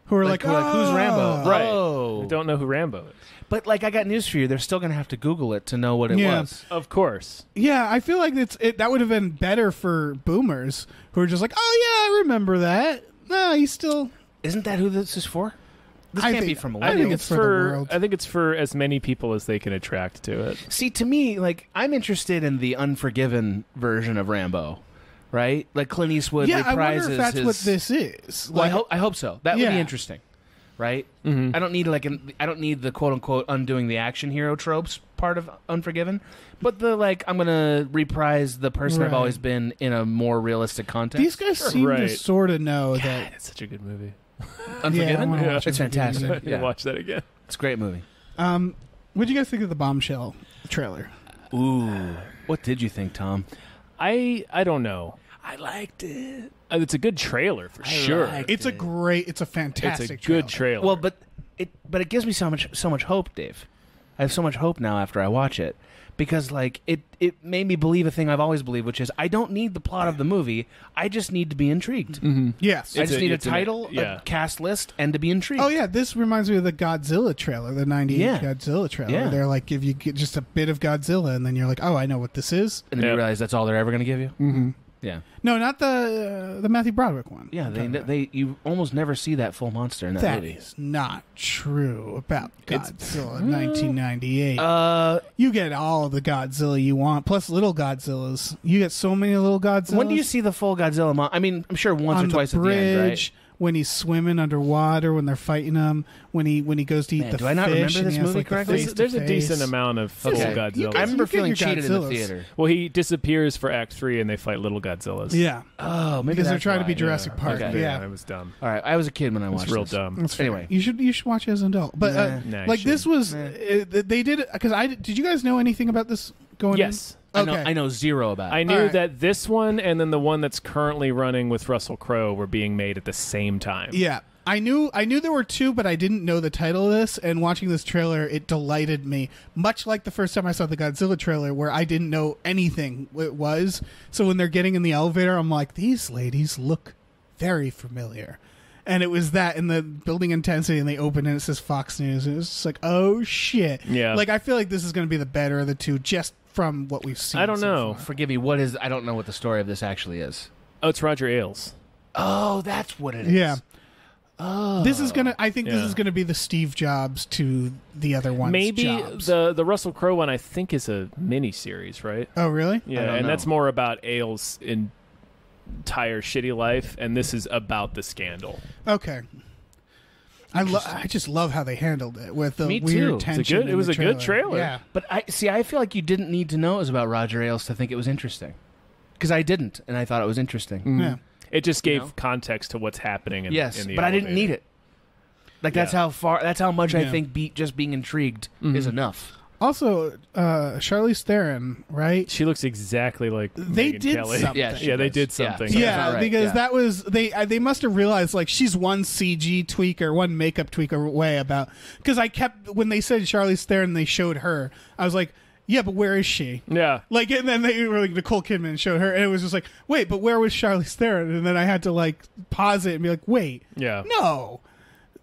Who are like, who's Rambo? Right. Oh. who don't know who Rambo is. But like, I got news for you. They're still gonna have to Google it to know what it Yeah. was. Of course. Yeah, I feel like that would have been better for boomers who are just like, oh yeah, I remember that. No, he's still. Isn't that who this is for? This I can't think- be from I I millennials. think think it's it's for the for world. I think it's for as many people as they can attract to it. See, to me, like, I'm interested in the Unforgiven version of Rambo, right? Like Clint Eastwood Yeah, I reprises wonder if that's his. what this is. Well, I hope so. That would Yeah. be interesting, right? Mm-hmm. I don't need I don't need the quote unquote undoing the action hero tropes part of Unforgiven, but the like I'm gonna reprise the person I've Right. always been in a more realistic context. These guys seem to Right. sort of know God, that. it's such a good movie. Unforgiven, I wanna watch it's Unforgiven. fantastic. Yeah. Yeah, Watch that again. it's a great movie. What do you guys think of the Bombshell trailer? Ooh, what did you think, Tom? I don't know. I liked it. It's a good trailer for sure. liked It's a fantastic. It's a good trailer. Well, but it gives me so much hope, Dave. I have so much hope now after I watch it because like it made me believe a thing I've always believed, which is I don't need the plot of the movie. I just need to be intrigued. Yes. I just need a it's an- title, yeah. a cast list, and to be intrigued. Oh yeah, this reminds me of the Godzilla trailer, the '98 Yeah. Godzilla trailer. Yeah. They're like, give you just a bit of Godzilla, and then you're like, oh, I know what this is. And then Yeah. you realize that's all they're ever going to give you. Mm-hmm. Yeah, No, not the Matthew Broderick one. yeah. I'm talking about. They you almost never see that full monster in that That movie. is not true about It's- Godzilla 1998. Uh, You get all the Godzilla you want, plus little Godzillas. You get so many little Godzillas. when do you see the full Godzilla? I mean, I'm sure once on or twice the bridge, at the end, right? when he's swimming underwater, when they're fighting him, when he goes to eat Man, the do I not fish, remember and this he has, movie like, the correctly? There's a face-to-face. decent amount of full Okay. Godzilla. I remember You get feeling your cheated in the Godzillas. theater. Well, he disappears for Act 3, and they fight little Godzillas. Yeah, Oh, maybe because they're that's trying to be why. Jurassic Park. Okay. Yeah. it was dumb. All right, I was a kid when I It watched was real this. dumb. That's fair. Anyway. you should watch it as an adult. But Nah, you like this shouldn't. was they did it because did you guys know anything about this going? Yes. in? I know zero about it. I knew All right. that this one and then the one that's currently running with Russell Crowe were being made at the same time. Yeah. I knew there were two, but I didn't know the title of this. And watching this trailer, it delighted me. Much like the first time I saw the Godzilla trailer, where I didn't know anything it was. So when they're getting in the elevator, I'm like, these ladies look very familiar. And it was that in the building intensity, and they open and it says Fox News. And it was just like, oh shit. Yeah. Like I feel like this is going to be the better of the two, just from what we've seen. I don't so know. far. Forgive me. What is? I don't know what the story of this actually is. Oh, it's Roger Ailes. Oh, that's what it is. Yeah. Oh, This is gonna. I think this Yeah. is gonna be the Steve Jobs to the other one's Maybe Jobs. the Russell Crowe one I think is a mini series, right? Oh really? Yeah, don't and know. that's more about Ailes' entire shitty life, and this is about the scandal. Okay. I just love how they handled it with the Me too. weird It's a tension. good- it in was the a good trailer. Yeah. But I feel like you didn't need to know it was about Roger Ailes to think it was interesting, because I didn't, and I thought it was interesting. Yeah. It just gave know? context to what's happening. In, Yes, in the but I didn't elevator. need it. Like that's Yeah. how much I Yeah. think just being intrigued is enough. Also, Charlize Theron, right? She looks exactly like They Megyn did Kelly. something. Yeah, she Yeah, they does. did something. Yeah, Yeah, right, because yeah. that was they must have realized like she's one CG tweaker, one makeup tweaker away about because I kept when they said Charlize Theron, they showed her. I was like, yeah, but where is she? Yeah. Like, and then they were like Nicole Kidman showed her, and it was just like, wait, but where was Charlize Theron? And then I had to like pause it and be like, wait, Yeah. no,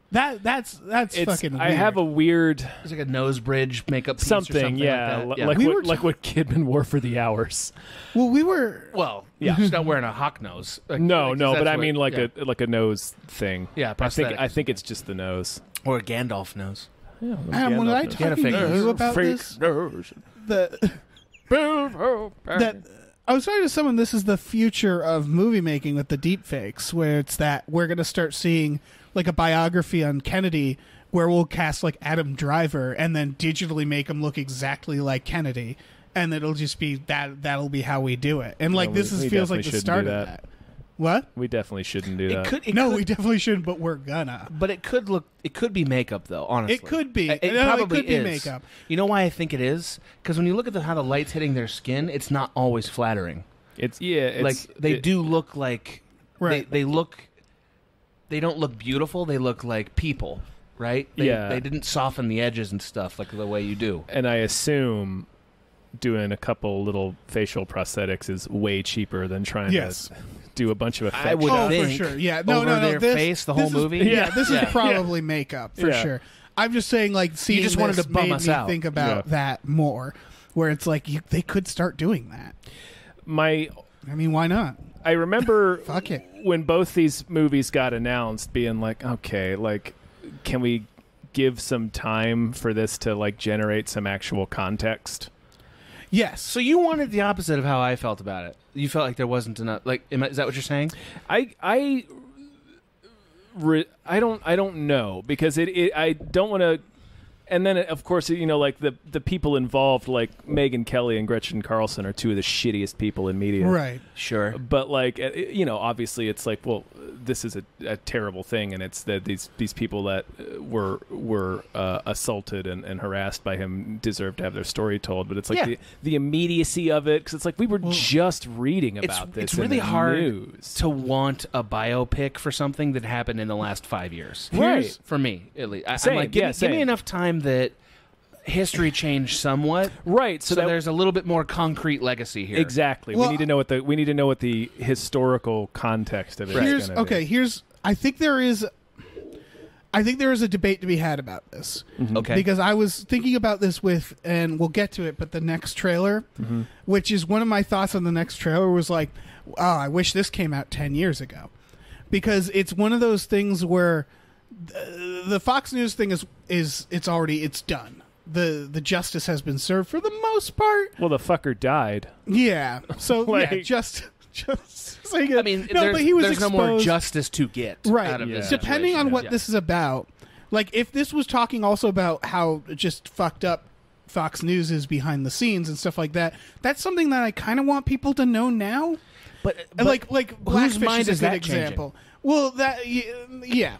that's It's, fucking. I weird. have a weird It's like a nose bridge makeup piece something, or something yeah, like that. like We what, were like what Kidman wore for the Hours. Well, we were. Well, Yeah. she's not wearing a hawk nose. Like, No, like, no, that's but I what- mean like yeah. a nose thing. Yeah, I prosthetic. think it's just the nose. Or a Gandalf nose. Adam, was I talking to you about this? The that I was talking to someone. This is the future of movie making with the deep fakes, where it's that we're going to start seeing like a biography on Kennedy, where we'll cast like Adam Driver and then digitally make him look exactly like Kennedy, and it'll just be that'll be how we do it. And like No, this we feels like definitely the shouldn't start do of that. that. What? We definitely shouldn't do It that. could. It No, could, we definitely shouldn't, but we're gonna. But it could look. It could be makeup, though. Honestly, It could be. It No, it probably could be is. makeup. You know why I think it is? Because when you look at how the light's hitting their skin, it's not always flattering. It's Like they do look like Right. They look. They don't look beautiful. They look like people, right? Yeah. They didn't soften the edges and stuff like the way you do. And I assume doing a couple little facial prosthetics is way cheaper than trying Yes. to do a bunch of effects. I would Oh, think for sure. Yeah. No, over no, no. their This, face the this whole is- movie. Yeah, this Yeah. is probably makeup for Yeah. sure. I'm just saying, like, seeing just wanted this to bum made us me out. think about Yeah. that more, where it's like they could start doing that. I mean, why not? I remember Fuck it. when both these movies got announced, being like, okay, like, can we give some time for this to like generate some actual context? Yes. So you wanted the opposite of how I felt about it. You felt like there wasn't enough. Like, is that what you're saying? I don't know because I don't want to. And then, of course, you know, like the people involved, like Megyn Kelly and Gretchen Carlson, are two of the shittiest people in media. Right. Sure. But like, you know, obviously, it's like, well, this is a terrible thing, and it's that these people that were assaulted and harassed by him deserve to have their story told. But it's like Yeah. the immediacy of it, because it's like we were just reading about this. It's in really the hard news. to want a biopic for something that happened in the last 5 years. Right. For me, at least. Same, I'm like, yeah, give me same. enough time that history changed somewhat. Right. So that, there's a little bit more concrete legacy here. exactly. Well, we need to know what the historical context of it is. Here's gonna be. okay. Here's I think there is a debate to be had about this. Okay. Because I was thinking about this with, and we'll get to it, but the next trailer, which is one of my thoughts on the next trailer, was like, oh, I wish this came out 10 years ago. Because it's one of those things where the Fox News thing is it's done. The justice has been served for the most part. Well, the fucker died. Yeah. So Like- yeah, just saying it. I mean, no, there's, but he was there's no more exposed- justice to get right. out of this. Depending on situation. what Yeah. this is about, like if this was talking also about how just fucked up Fox News is behind the scenes and stuff like that, that's something that I kind of want people to know now. But And like whose Blackfish mind is a is good that example. Well, that yeah.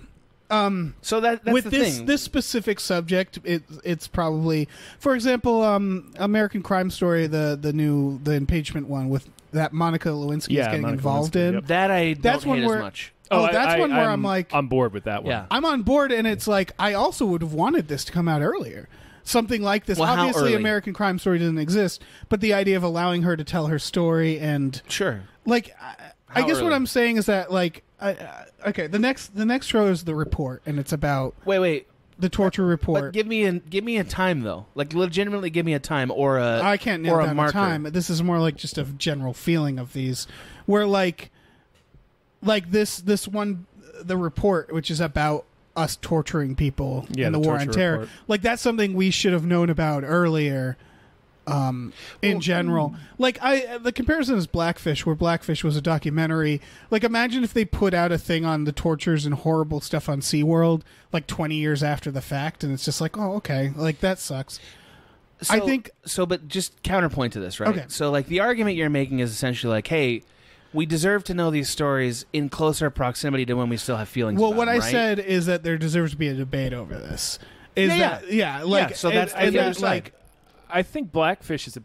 So that's With the this thing. this specific subject, it's probably, for example, American Crime Story, the impeachment one with that Monica Lewinsky is getting Monica involved Lewinsky, in. yep. that I That's don't one hate where- as much. Oh, that's one where I'm like, on board with that one. Yeah. I'm on board, and it's like I also would have wanted this to come out earlier. Something like this. Well, how Obviously, early? American Crime Story doesn't exist, but the idea of allowing her to tell her story and Sure. like, I How guess what early? I'm saying is that like, okay, the next trailer is The Report, and it's about Wait. the torture report. But give me a time though. Like legitimately give me a time or a I can't nail or a down a marker. time. This is more like just a general feeling of these, where like this one, The Report, which is about us torturing people Yeah, in the the war on torture terror. report. Like that's something we should have known about earlier. In general, like the comparison is Blackfish, where Blackfish was a documentary. Like, imagine if they put out a thing on the tortures and horrible stuff on SeaWorld like 20 years after the fact, and it's just like, oh, okay, like that sucks. So, I think- so, but just counterpoint to this, right? Okay. So, like, the argument you're making is essentially like, hey, we deserve to know these stories in closer proximity to when we still have feelings. Well, about what them, I right? said is that there deserves to be a debate over this. Is Yeah, that yeah? Like so that's and the other that, side. like I think Blackfish is a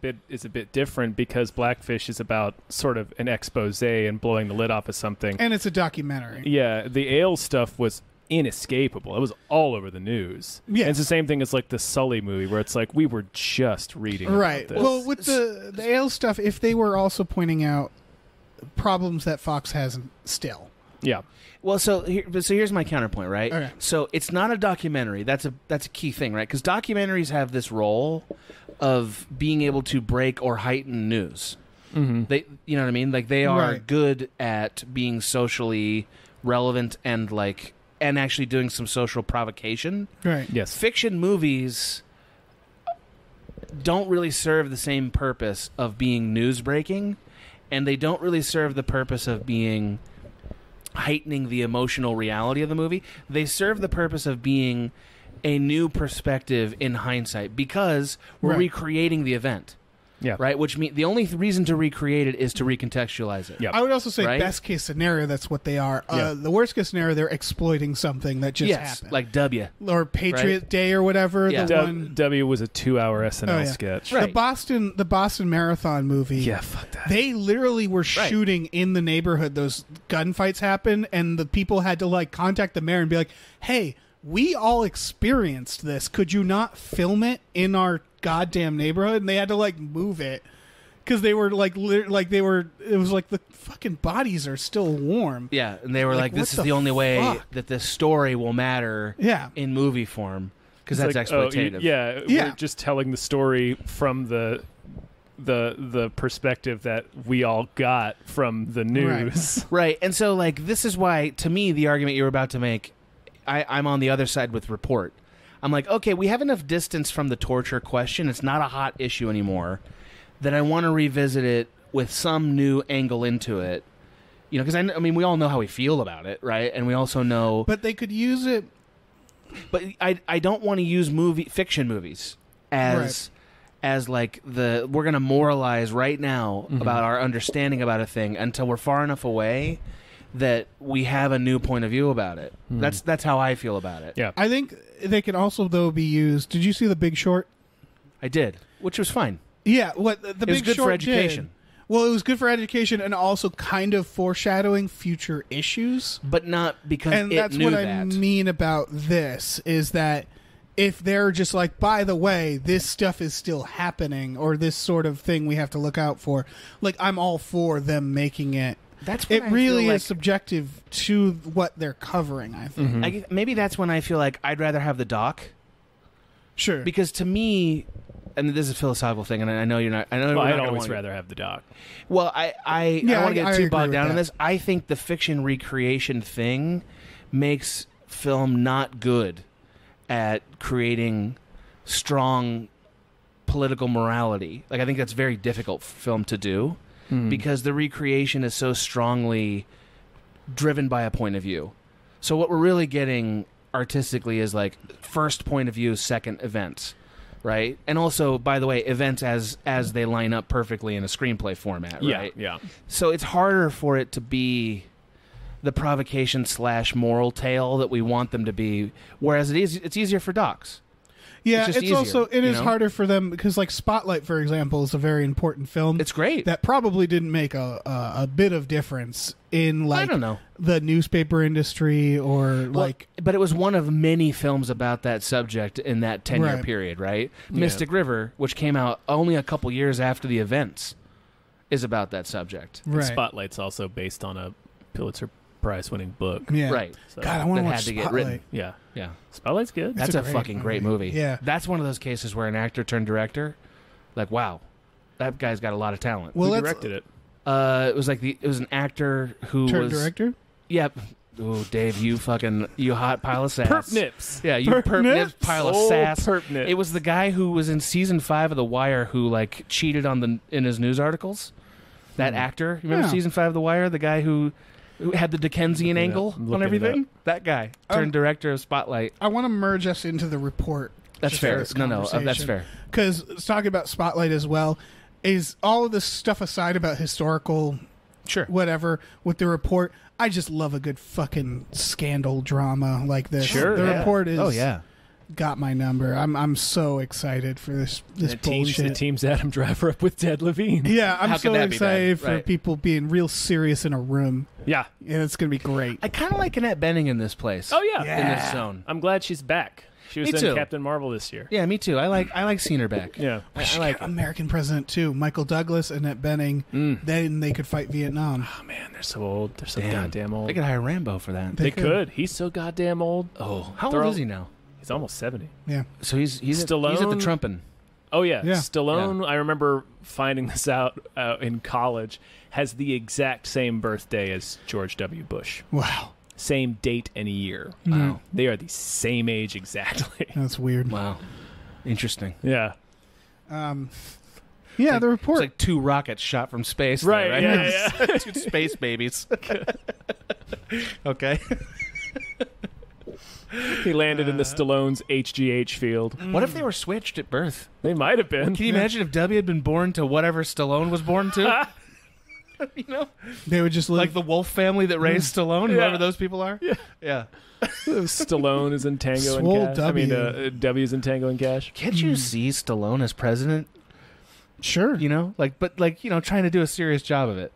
bit different because Blackfish is about sort of an expose and blowing the lid off of something. And it's a documentary. Yeah, the ale stuff was inescapable. It was all over the news. Yeah. And it's the same thing as like the Sully movie where it's like we were just reading Right. about this. Well, with the ale stuff, if they were also pointing out problems that Fox has still. Yeah. Well, so here's my counterpoint, right? Okay. So it's not a documentary. That's a key thing, right? Because documentaries have this role of being able to break or heighten news. Mm-hmm. They, you know what I mean? Like they are Right. good at being socially relevant and actually doing some social provocation. Right. Yes. Fiction movies don't really serve the same purpose of being news breaking, and they don't really serve the purpose of being heightening the emotional reality of the movie. They serve the purpose of being a new perspective in hindsight because we're Right. recreating the event. Yeah. Right? Which means the only reason to recreate it is to recontextualize it. Yeah. I would also say Right? best case scenario, that's what they are. Yeah. The worst case scenario, they're exploiting something that just Yes, happened. like W. Or Patriot Day or whatever. Yeah. The one W was a 2-hour SNL Oh, yeah. sketch. Right. the Boston Marathon movie. Yeah, fuck that. They literally were shooting in the neighborhood. Those gunfights happened, and the people had to contact the mayor and be like, "Hey, we all experienced this. Could you not film it in our goddamn neighborhood?" And they had to move it because they were It was like the fucking bodies are still warm. Yeah, and they were Like, like, this what is the only way fuck? that this story will matter Yeah. in movie form because It's that's like, oh, exploitative. yeah, Yeah. we're just telling the story from the perspective that we all got from the news. Right, and so this is why, to me, the argument you were about to make, I'm on the other side with Report. I'm like, okay, we have enough distance from the torture question. It's not a hot issue anymore. That I want to revisit it with some new angle into it. You know, because I mean, we all know how we feel about it, right? And we also know. But they could use it. But I don't want to use fiction movies as we're going to moralize right now about our understanding about a thing until we're far enough away that we have a new point of view about it. That's how I feel about it. Yeah. I think they could also though be used. Did you see The Big Short? I did, which was fine. Yeah, what the It was Big good Short for education. did- Well, it was good for education and also kind of foreshadowing future issues. But not because And it that's knew what that. I mean about this is that if they're just by the way, this stuff is still happening or this sort of thing we have to look out for. I'm all for them making it. That's when It I really feel is subjective to what they're covering, I think. maybe that's when I feel like I'd rather have the doc. Sure. Because to me, and this is a philosophical thing, and I know you're not. I know Well, we're not I'd gonna always wanna- rather have the doc. Well, I Yeah, don't want to I get too agree bogged with down in that. this. I think the fiction recreation thing makes film not good at creating strong political morality. I think that's very difficult for film to do because the recreation is so strongly driven by a point of view. So what we're really getting artistically is first point of view, second events. Right, and also, by the way, events as they line up perfectly in a screenplay format. Right, Yeah. so it's harder for it to be the provocation / moral tale that we want them to be. Whereas it's easier for docs. Yeah, It's it's, just easier, also it you is know? harder for them because Spotlight, for example, is a very important film. It's great. That probably didn't make a bit of difference in I don't know. the newspaper industry or But it was one of many films about that subject in that 10-year Right. period, right? Mystic River, which came out only a couple years after the events, is about that subject. right. Spotlight's also based on a Pulitzer Prize-winning book. Yeah. Right. So, God, I want That to had watch to get Spotlight. written. yeah. Yeah. Spotlight's good. That's a a great fucking great movie. Yeah. That's one of those cases where an actor turned director. Wow. That guy's got a lot of talent. Well, Who let's directed it? It was an actor who turn was director. Yep. Oh, Dave, you hot pile of sass. Perp Nips. Yeah, you Perp perp nips Nips? pile of Oh, sass. Perp Nips. It was the guy who was in season 5 of The Wire who cheated in his news articles. That actor, you remember Yeah. season 5 of The Wire? The guy who had the Dickensian Yeah, angle I'm on looking it everything. That guy turned director of Spotlight. I want to merge us into the report. That's just fair. for this No, that's fair. Because talking about Spotlight as well is all of this stuff aside about historical, Sure. whatever with the report. I just love a good fucking scandal drama like this. Sure, the yeah. report is. Oh yeah. got my number. I'm so excited for this bullshit. It teams Adam Driver up with Ted Levine. Yeah, I'm How so could that be excited bad? for Right. people being real serious in a room. Yeah. And it's going to be great. I kind of like Annette Bening in this place. Oh yeah. Yeah. In this zone. I'm glad she's back. She was Me in too. Captain Marvel this year. Yeah, me too. I like seeing her back. Yeah. I like it. American President too. Michael Douglas and Annette Bening. Then they could fight Vietnam. Oh man, they're so old. They're so Damn. goddamn old. They could hire Rambo for that. They could. He's so goddamn old. Oh, how They're old all- is he now? He's almost 70. Yeah. So he's at the Stallone- trumpin'. Oh yeah. Yeah. Stallone, I remember finding this out in college, has the exact same birthday as George W. Bush. Wow. Same date and year. Wow. They are the same age exactly. That's weird. Wow. Interesting. Yeah. Yeah, the report. It's like two rockets shot from space. there, Right. right? Yeah. Two space babies. Okay. He landed in the Stallone's HGH field. What if they were switched at birth? They might have been. Can you imagine if W had been born to whatever Stallone was born to? You know, They would just live. like the Wolf family that raised Stallone, whoever those people are. Yeah. Stallone is in Tango and Swole Cash. I mean, W. W's in Tango and Cash. Can't you see Stallone as president? sure. You know, trying to do a serious job of it.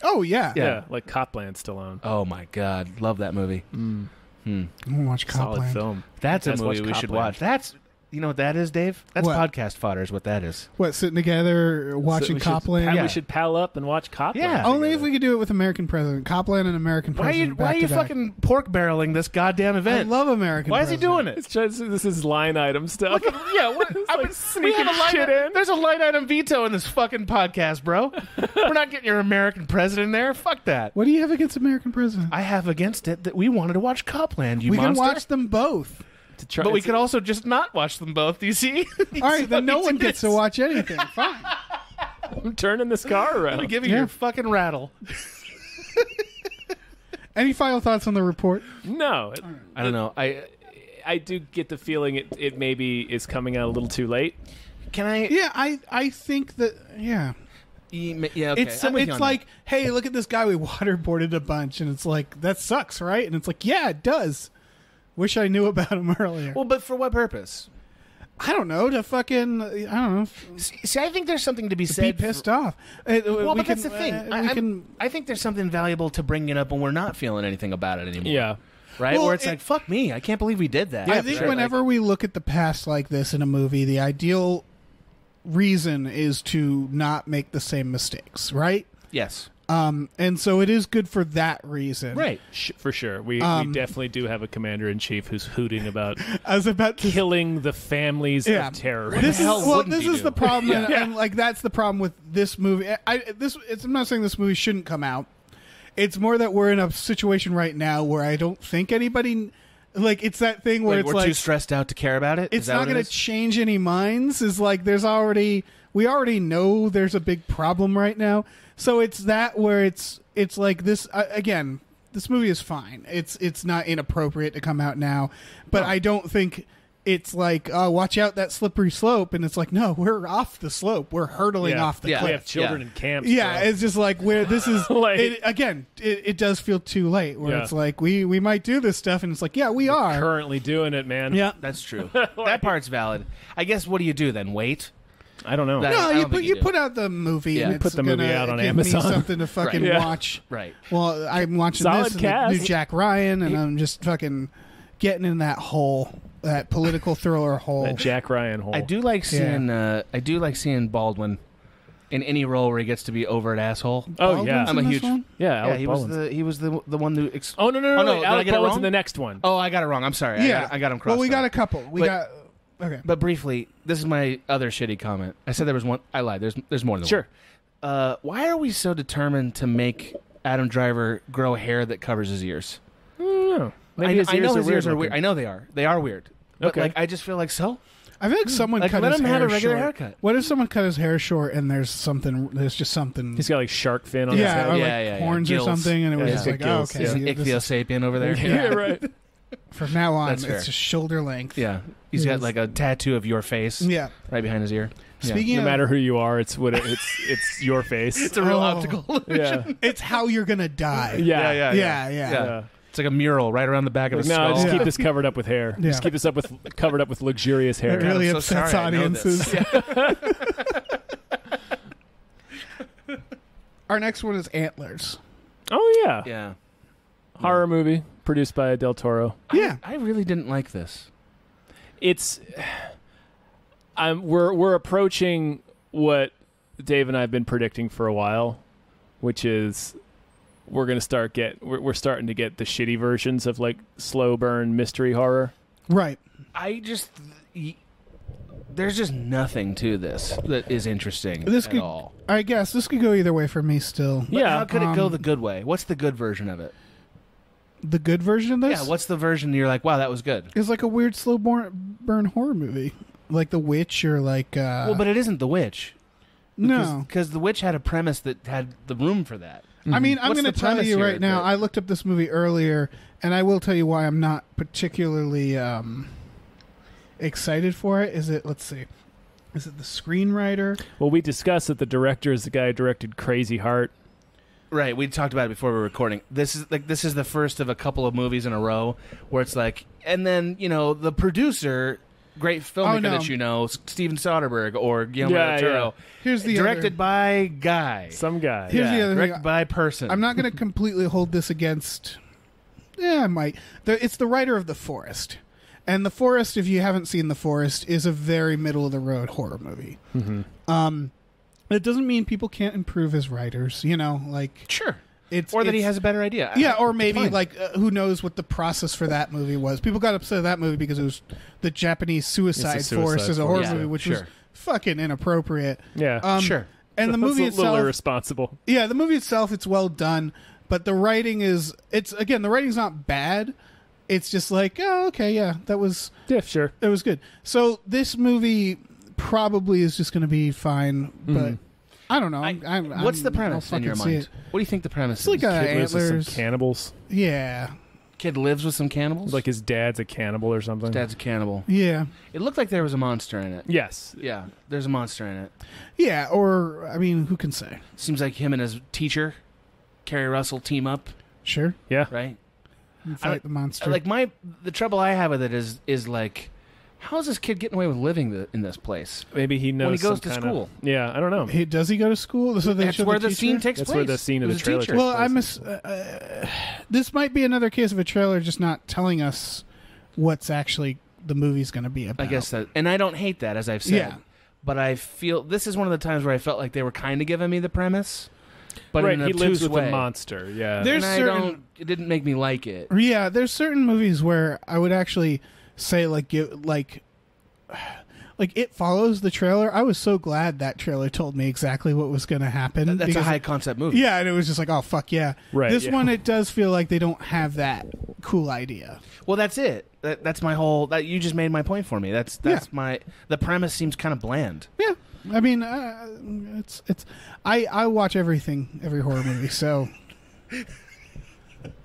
Oh yeah. Yeah, like Copland Stallone. Oh my God, love that movie. I'm gonna watch Solid Copland. film. That's a Let's movie watch we should Copland. watch. That's you know what that is, Dave? That's What? podcast fodder is what that is. What, sitting together watching We should Copland? We should pal up and watch Copland. Yeah. Only if we could do it with American President. Copland and American Why are President. you back to back. fucking pork barreling this goddamn I event? love American Why is he President. doing it? It's just, this is line item stuff. Yeah, what? like sneaking shit in. There's a line item veto in this fucking podcast, bro. We're not getting your American president in there. Fuck that. What do you have against American President? I have against it that we wanted to watch Copland. You We monster. can watch them both. To try, but we could also just not watch them both. Do you see? All right, then no one gets to watch anything. Fine. I'm turning this car I'm around. giving Yeah. your fucking rattle. Any final thoughts on the report? No, I don't know. I do get the feeling it maybe is coming out a little too late. Can I? Yeah, I think that yeah. Yeah. Okay. It's I'm with you on like, hey, look at this guy. We waterboarded a bunch, and it's like that sucks, right? And it's like, yeah, it does. Wish I knew about him earlier. that. Well, but for what purpose? I don't know. To fucking, I don't know. See, I think there's something to be Be said. pissed off. Well, but that's the thing. I I think there's something valuable to bringing it up when we're not feeling anything about it anymore. Yeah. Right? Well, Where it's like, fuck me, I can't believe we did that. I think whenever we look at the past like this in a movie, the ideal reason is to not make the same mistakes, right? Yes. And so it is good for that reason. Right. For sure. We definitely do have a commander-in-chief who's hooting about I was about to killing the families Yeah. of terrorists. This is, hell well, wouldn't this he is do? the problem, Yeah. and like that's the problem with this movie. I'm not saying this movie shouldn't come out. It's more that we're in a situation right now where I don't think anybody, like, it's that thing where Like, it's we're like too stressed out to care about it. it's Is that not what it going is? to change any minds. Is like we already know there's a big problem right now. So it's that where it's like this again. This movie is fine. It's not inappropriate to come out now, but I don't think it's like watch out that slippery slope. And it's like no, we're off the slope. We're hurtling off the We cliff. have children in camps. Yeah, bro. it's just like where this is Like- it does feel too late. Where Yeah. it's like we might do this stuff, and it's like yeah, we are. currently doing it, man. Yeah. That's true. That part's valid. I guess what do you do then? Wait? I don't know. That- I No, don't you think put you you do. put out the movie. Yeah. and You it's put the movie gonna out on give Amazon. Me something to fucking Right. Yeah. watch. Right. Well, I'm watching Solid this and cast. the new Jack Ryan, and I'm just fucking getting in that hole, that political thriller hole. That Jack Ryan hole. I do like seeing Baldwin in any role where he gets to be overt asshole. Oh yeah, Baldwin's I'm a in this huge- one? yeah. Alec he Baldwin's. was the one who. Oh no! Oh, no, did I Alec get it Baldwin's wrong? in the next one. Oh, I got it wrong. I'm sorry. Yeah, I got him crossed. Well, we got out. a couple. Okay. But briefly, this is my other shitty comment. I said there was one. I lied. There's more than Sure. one. Why are we so determined to make Adam Driver grow hair that covers his ears? I don't know. Maybe I know his ears are looking. weird. I know they are. They are weird. But Okay. like, I just feel like so. I feel like someone Like, cut let his him hair have a regular short. haircut. What if someone cut his hair short and there's just something? He's got like shark fin on his yeah, head. or like Yeah. horns Gills. or something, and it was Yeah, just he's like, got gills, oh, okay. yeah. this is- Ichthyosapien over there. Yeah, right. from now on, That's it's fair. just shoulder length. Yeah. He's got Yes. like a tattoo of your face Yeah. right behind his ear. Speaking No of, matter who you are, it's your face. It's a real Oh. optical. yeah. it's how you're gonna die. Yeah. Yeah. Yeah. It's like a mural right around the back of Like, the no, skull. just Yeah. keep this covered up with hair. Yeah. Just keep this covered up with luxurious hair. It really I'm so upsets sorry I know this. audiences. Our next one is Antlers. Oh yeah. Yeah. Horror movie produced by Del Toro. Yeah. I really didn't like this. It's we're approaching what Dave and I have been predicting for a while, which is we're starting to get the shitty versions of like slow burn mystery horror. Right. There's just nothing to this that is interesting This at could, all. I guess this could go either way for me still. But Yeah. how could it go the good way? What's the good version of it? The good version of this? Yeah, what's the version you're like, wow, that was good? It's like a weird slow burn horror movie. Like The Witch or like... Well, but it isn't The Witch. no. Because The Witch had a premise that had the room for that. I mean, I'm What's going to the tell premise you here right now, that- I looked up this movie earlier, and I will tell you why I'm not particularly excited for it. Let's see. Is it the screenwriter? Well, we discussed that the director is the guy who directed Crazy Heart. Right, we talked about it before we were recording. This is the first of a couple of movies in a row where it's like, and then the producer, great filmmaker that you know, Steven Soderbergh or Guillermo del Toro, Here's the directed by guy, Some guy. Here's the other directed thing. by person. I'm not going to completely hold this against... Yeah, I might. It's the writer of The Forest. And The Forest, if you haven't seen The Forest, is a very middle-of-the-road horror movie. Mm-hmm. It doesn't mean people can't improve as writers, like... Sure. Or that he has a better idea. Yeah, or maybe, Fine. who knows what the process for that movie was. People got upset at that movie because it was the Japanese Suicide It's a Force Suicide as a horror Force, movie, yeah. which was fucking inappropriate. Yeah. Sure. And the movie That's a little itself... irresponsible. Yeah, the movie itself, it's well done, but the writing is... the writing's not bad. It's just like, oh, okay, yeah, that was... Yeah, sure. It was good. So this movie probably is just going to be fine, but I don't know. What's the I'll premise in fucking your see mind? it. What do you think the premise It's like is? a Kid lives with Antlers. some cannibals. Yeah. Kid lives with some cannibals? Like his dad's a cannibal or something. Dad's a cannibal. Yeah. It looked like there was a monster in it. Yes. Yeah, there's a monster in it. Yeah, or, I mean, who can say? Seems like him and his teacher, Carrie Russell, team up, Sure. Yeah. right? And fight the monster. Like the trouble I have with it is like, how is this kid getting away with living in this place? Maybe he knows When he goes some to kinda- school. Yeah, I don't know. Does he go to school? So they That's show where the teacher? scene takes That's place. where the scene of It the was a trailer teacher. takes Well, this might be another case of a trailer just not telling us what's actually the movie's going to be about. I guess that, and I don't hate that, as I've said. Yeah. But I feel this is one of the times where I felt like they were kind of giving me the premise, but right, in an he lives obtuse with way. a monster. Yeah. There's And I certain- don't. It didn't make me like it. Yeah, there's certain movies where I would actually say like It Follows, the trailer. I was so glad that trailer told me exactly what was going to happen. That's a because- high concept movie. Yeah, and it was just like, oh fuck yeah. Right, This yeah. one, it does feel like they don't have that cool idea. Well, that's it. That's my whole. That you just made my point for me. That's my. The premise seems kind of bland. Yeah, I mean, it's. I watch every horror movie, so.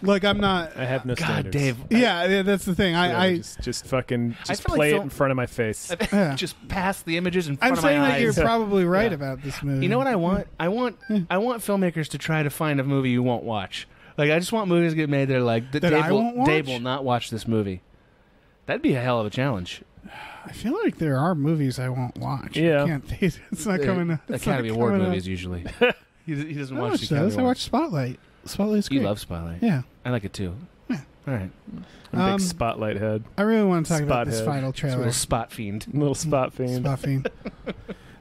Like I'm not. I have no God, standards. Dave. Yeah, that's the thing. I just fucking just feel like play it film- in front of my face. Yeah. Just pass the images in front I'm of my saying that eyes. you're probably right about this movie. You know what I want? I want filmmakers to try to find a movie you won't watch. Like I just want movies to get made that are like That I won't watch? Dave will not watch this movie. That'd be a hell of a challenge. I feel like there are movies I won't watch. Yeah. I can't. It's not coming. It's Academy not Award coming up. movies usually. he doesn't I watch watch the Academy those. I Award. watch Spotlight. Spotlight's You great. love Spotlight. Yeah. I like it too. Yeah. All right. I'm a big spotlight head. I really want to talk about this Spothead. final It's a trailer. little spot fiend. Little spot fiend. Spot fiend.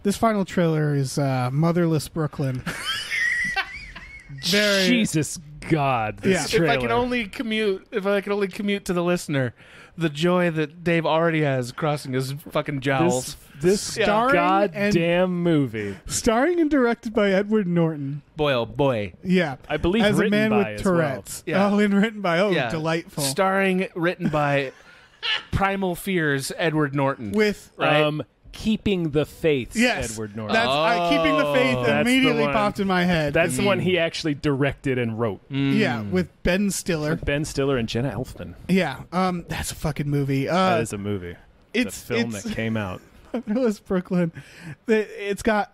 This final trailer is Motherless Brooklyn. Very. Jesus God, this Yeah. trailer. If I can only commute to the listener, the joy that Dave already has crossing his fucking jowls. this Starring goddamn movie. Starring and directed by Edward Norton. Boy, oh boy. Yeah. I believe As a written man by with as well. Tourette's. Yeah. Oh, and written by, Yeah. delightful. Starring, written by Primal Fears, Edward Norton. With, Right. Keeping the Faith, yes. Edward Norton. That's, Keeping the Faith That's the immediately one. popped in my head. That's the one he actually directed and wrote. Yeah, with Ben Stiller. Ben Stiller and Jenna Elfman. Yeah, that's a fucking movie. That is a movie. It's a film it's, that came out. Motherless Brooklyn. It's got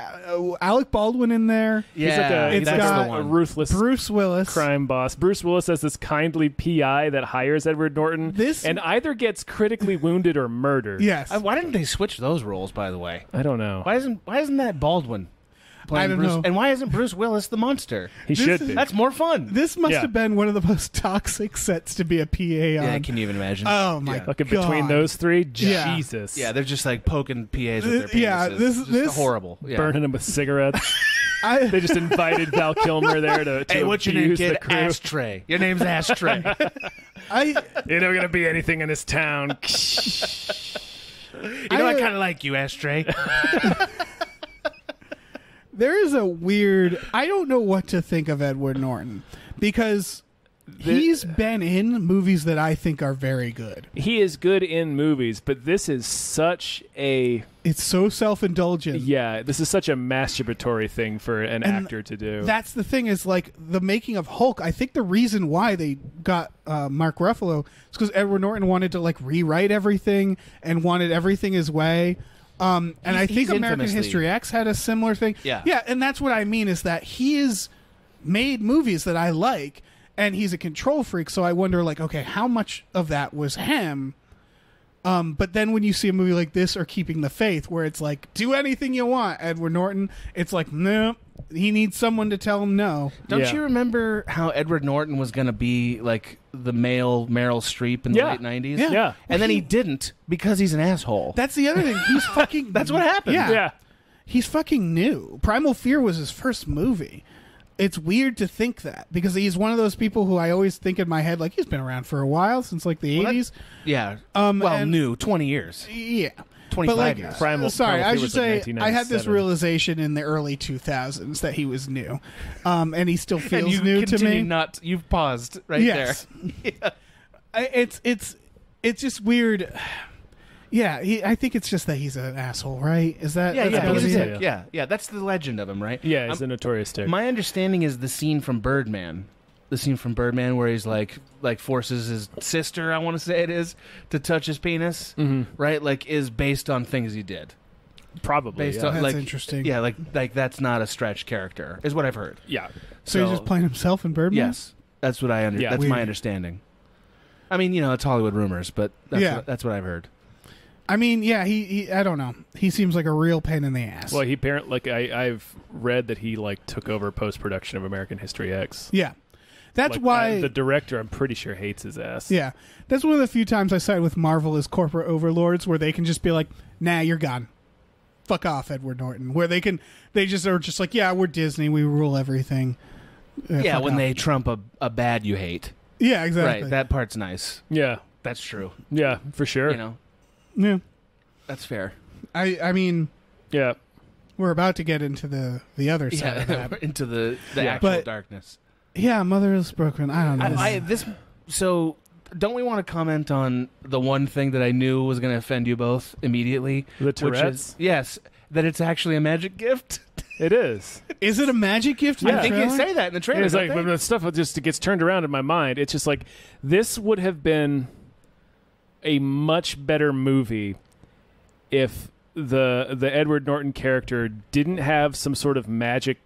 Alec Baldwin in there. Yeah, It's that's got the one. a ruthless Bruce Willis. crime boss. Bruce Willis as this kindly PI that hires Edward Norton and either gets critically wounded or murdered. Yes. Why didn't they switch those roles? By the way, I don't know. why isn't that Baldwin playing I don't Bruce? know. And why isn't Bruce Willis the monster? He should be. That's more fun. This must Yeah. have been one of the most toxic sets to be a PA on. Yeah, can you even imagine? Oh my god! Fucking between those three, Yeah. Jesus. Yeah, they're just like poking PAs with their penises. Yeah, this- horrible. Yeah. Burning them with cigarettes. I, They just invited Val Kilmer there to Hey, what's your name, abuse the kid? crew. Ashtray. Your name's Ashtray. You're not gonna be anything in this town. You know, I kind of like you, Ashtray. there is a weird. I don't know what to think of Edward Norton because he's been in movies that I think are very good. He is good in movies, but this is such a It's so self-indulgent. this is such a masturbatory thing for an actor to do. That's the thing is like the making of Hulk. I think the reason why they got Mark Ruffalo is because Edward Norton wanted to like rewrite everything and wanted everything his way. And I think he's American infamously- History X had a similar thing. Yeah. And that's what I mean is that he has made movies that I like, and he's a control freak. So I wonder, like, okay, how much of that was him? But then when you see a movie like this or Keeping the Faith, where it's like, do anything you want, Edward Norton, it's like, no, he needs someone to tell him no. Don't Yeah. you remember how Edward Norton was going to be like the male Meryl Streep in the Yeah. late 90s? Yeah. Yeah. And then he didn't because he's an asshole. That's the other thing. He's fucking. That's what happened. Yeah. yeah. He's fucking new. Primal Fear was his first movie. It's weird to think that because he's one of those people who I always think in my head like he's been around for a while since like the 80s. Yeah. and- new, 20 years. Yeah. 25 But like, years. sorry, Primal I Fear should was like say I had this 1997. realization in the early 2000s that he was new, and he still feels And you new to continue me. You've paused right Yes. there. It's just weird. Yeah, I think it's just that he's an asshole, right? Is that Yeah, that's yeah, gotta he's be a it? dick. Yeah, that's the legend of him, right? Yeah, he's a notorious dick. My understanding is the scene from Birdman. The scene from Birdman where he's like forces his sister, I want to say it is, to touch his penis, right? Like is based on things he did. Probably. Based yeah. on That's like interesting. Yeah, like that's not a stretch character, is what I've heard. Yeah. So he's just playing himself in Birdman. Yes, that's what I Yeah. That's Weird. my understanding. I mean, it's Hollywood rumors, but that's what I've heard. I mean, yeah, he I don't know. He seems like a real pain in the ass. Well, he apparently like I've read that he like took over post production of American History X. yeah, that's Like, why. the director, I'm pretty sure, hates his ass. Yeah, that's one of the few times I side with Marvel as corporate overlords, where they can just be like, "Nah, you're gone. Fuck off, Edward Norton." Where they just are just like, "Yeah, we're Disney. We rule everything." Yeah, fuck when off. they trump a bad you hate. Yeah, exactly. Right, that part's nice. Yeah. That's true. Yeah, for sure. Yeah, That's fair. I mean, Yeah. we're about to get into the other side of Yeah, that. into the Yeah. actual But- darkness. Yeah, Motherless Brooklyn. I don't know. So don't we want to comment on the one thing that I knew was going to offend you both immediately? The which Tourette's? is, yes, that it's actually a magic gift. It is. Is it a magic gift? in Yeah. the I think you trailer? say that in the trailer. It's like don't when they? the stuff just gets turned around in my mind. It's just like this would have been a much better movie if the Edward Norton character didn't have some sort of magic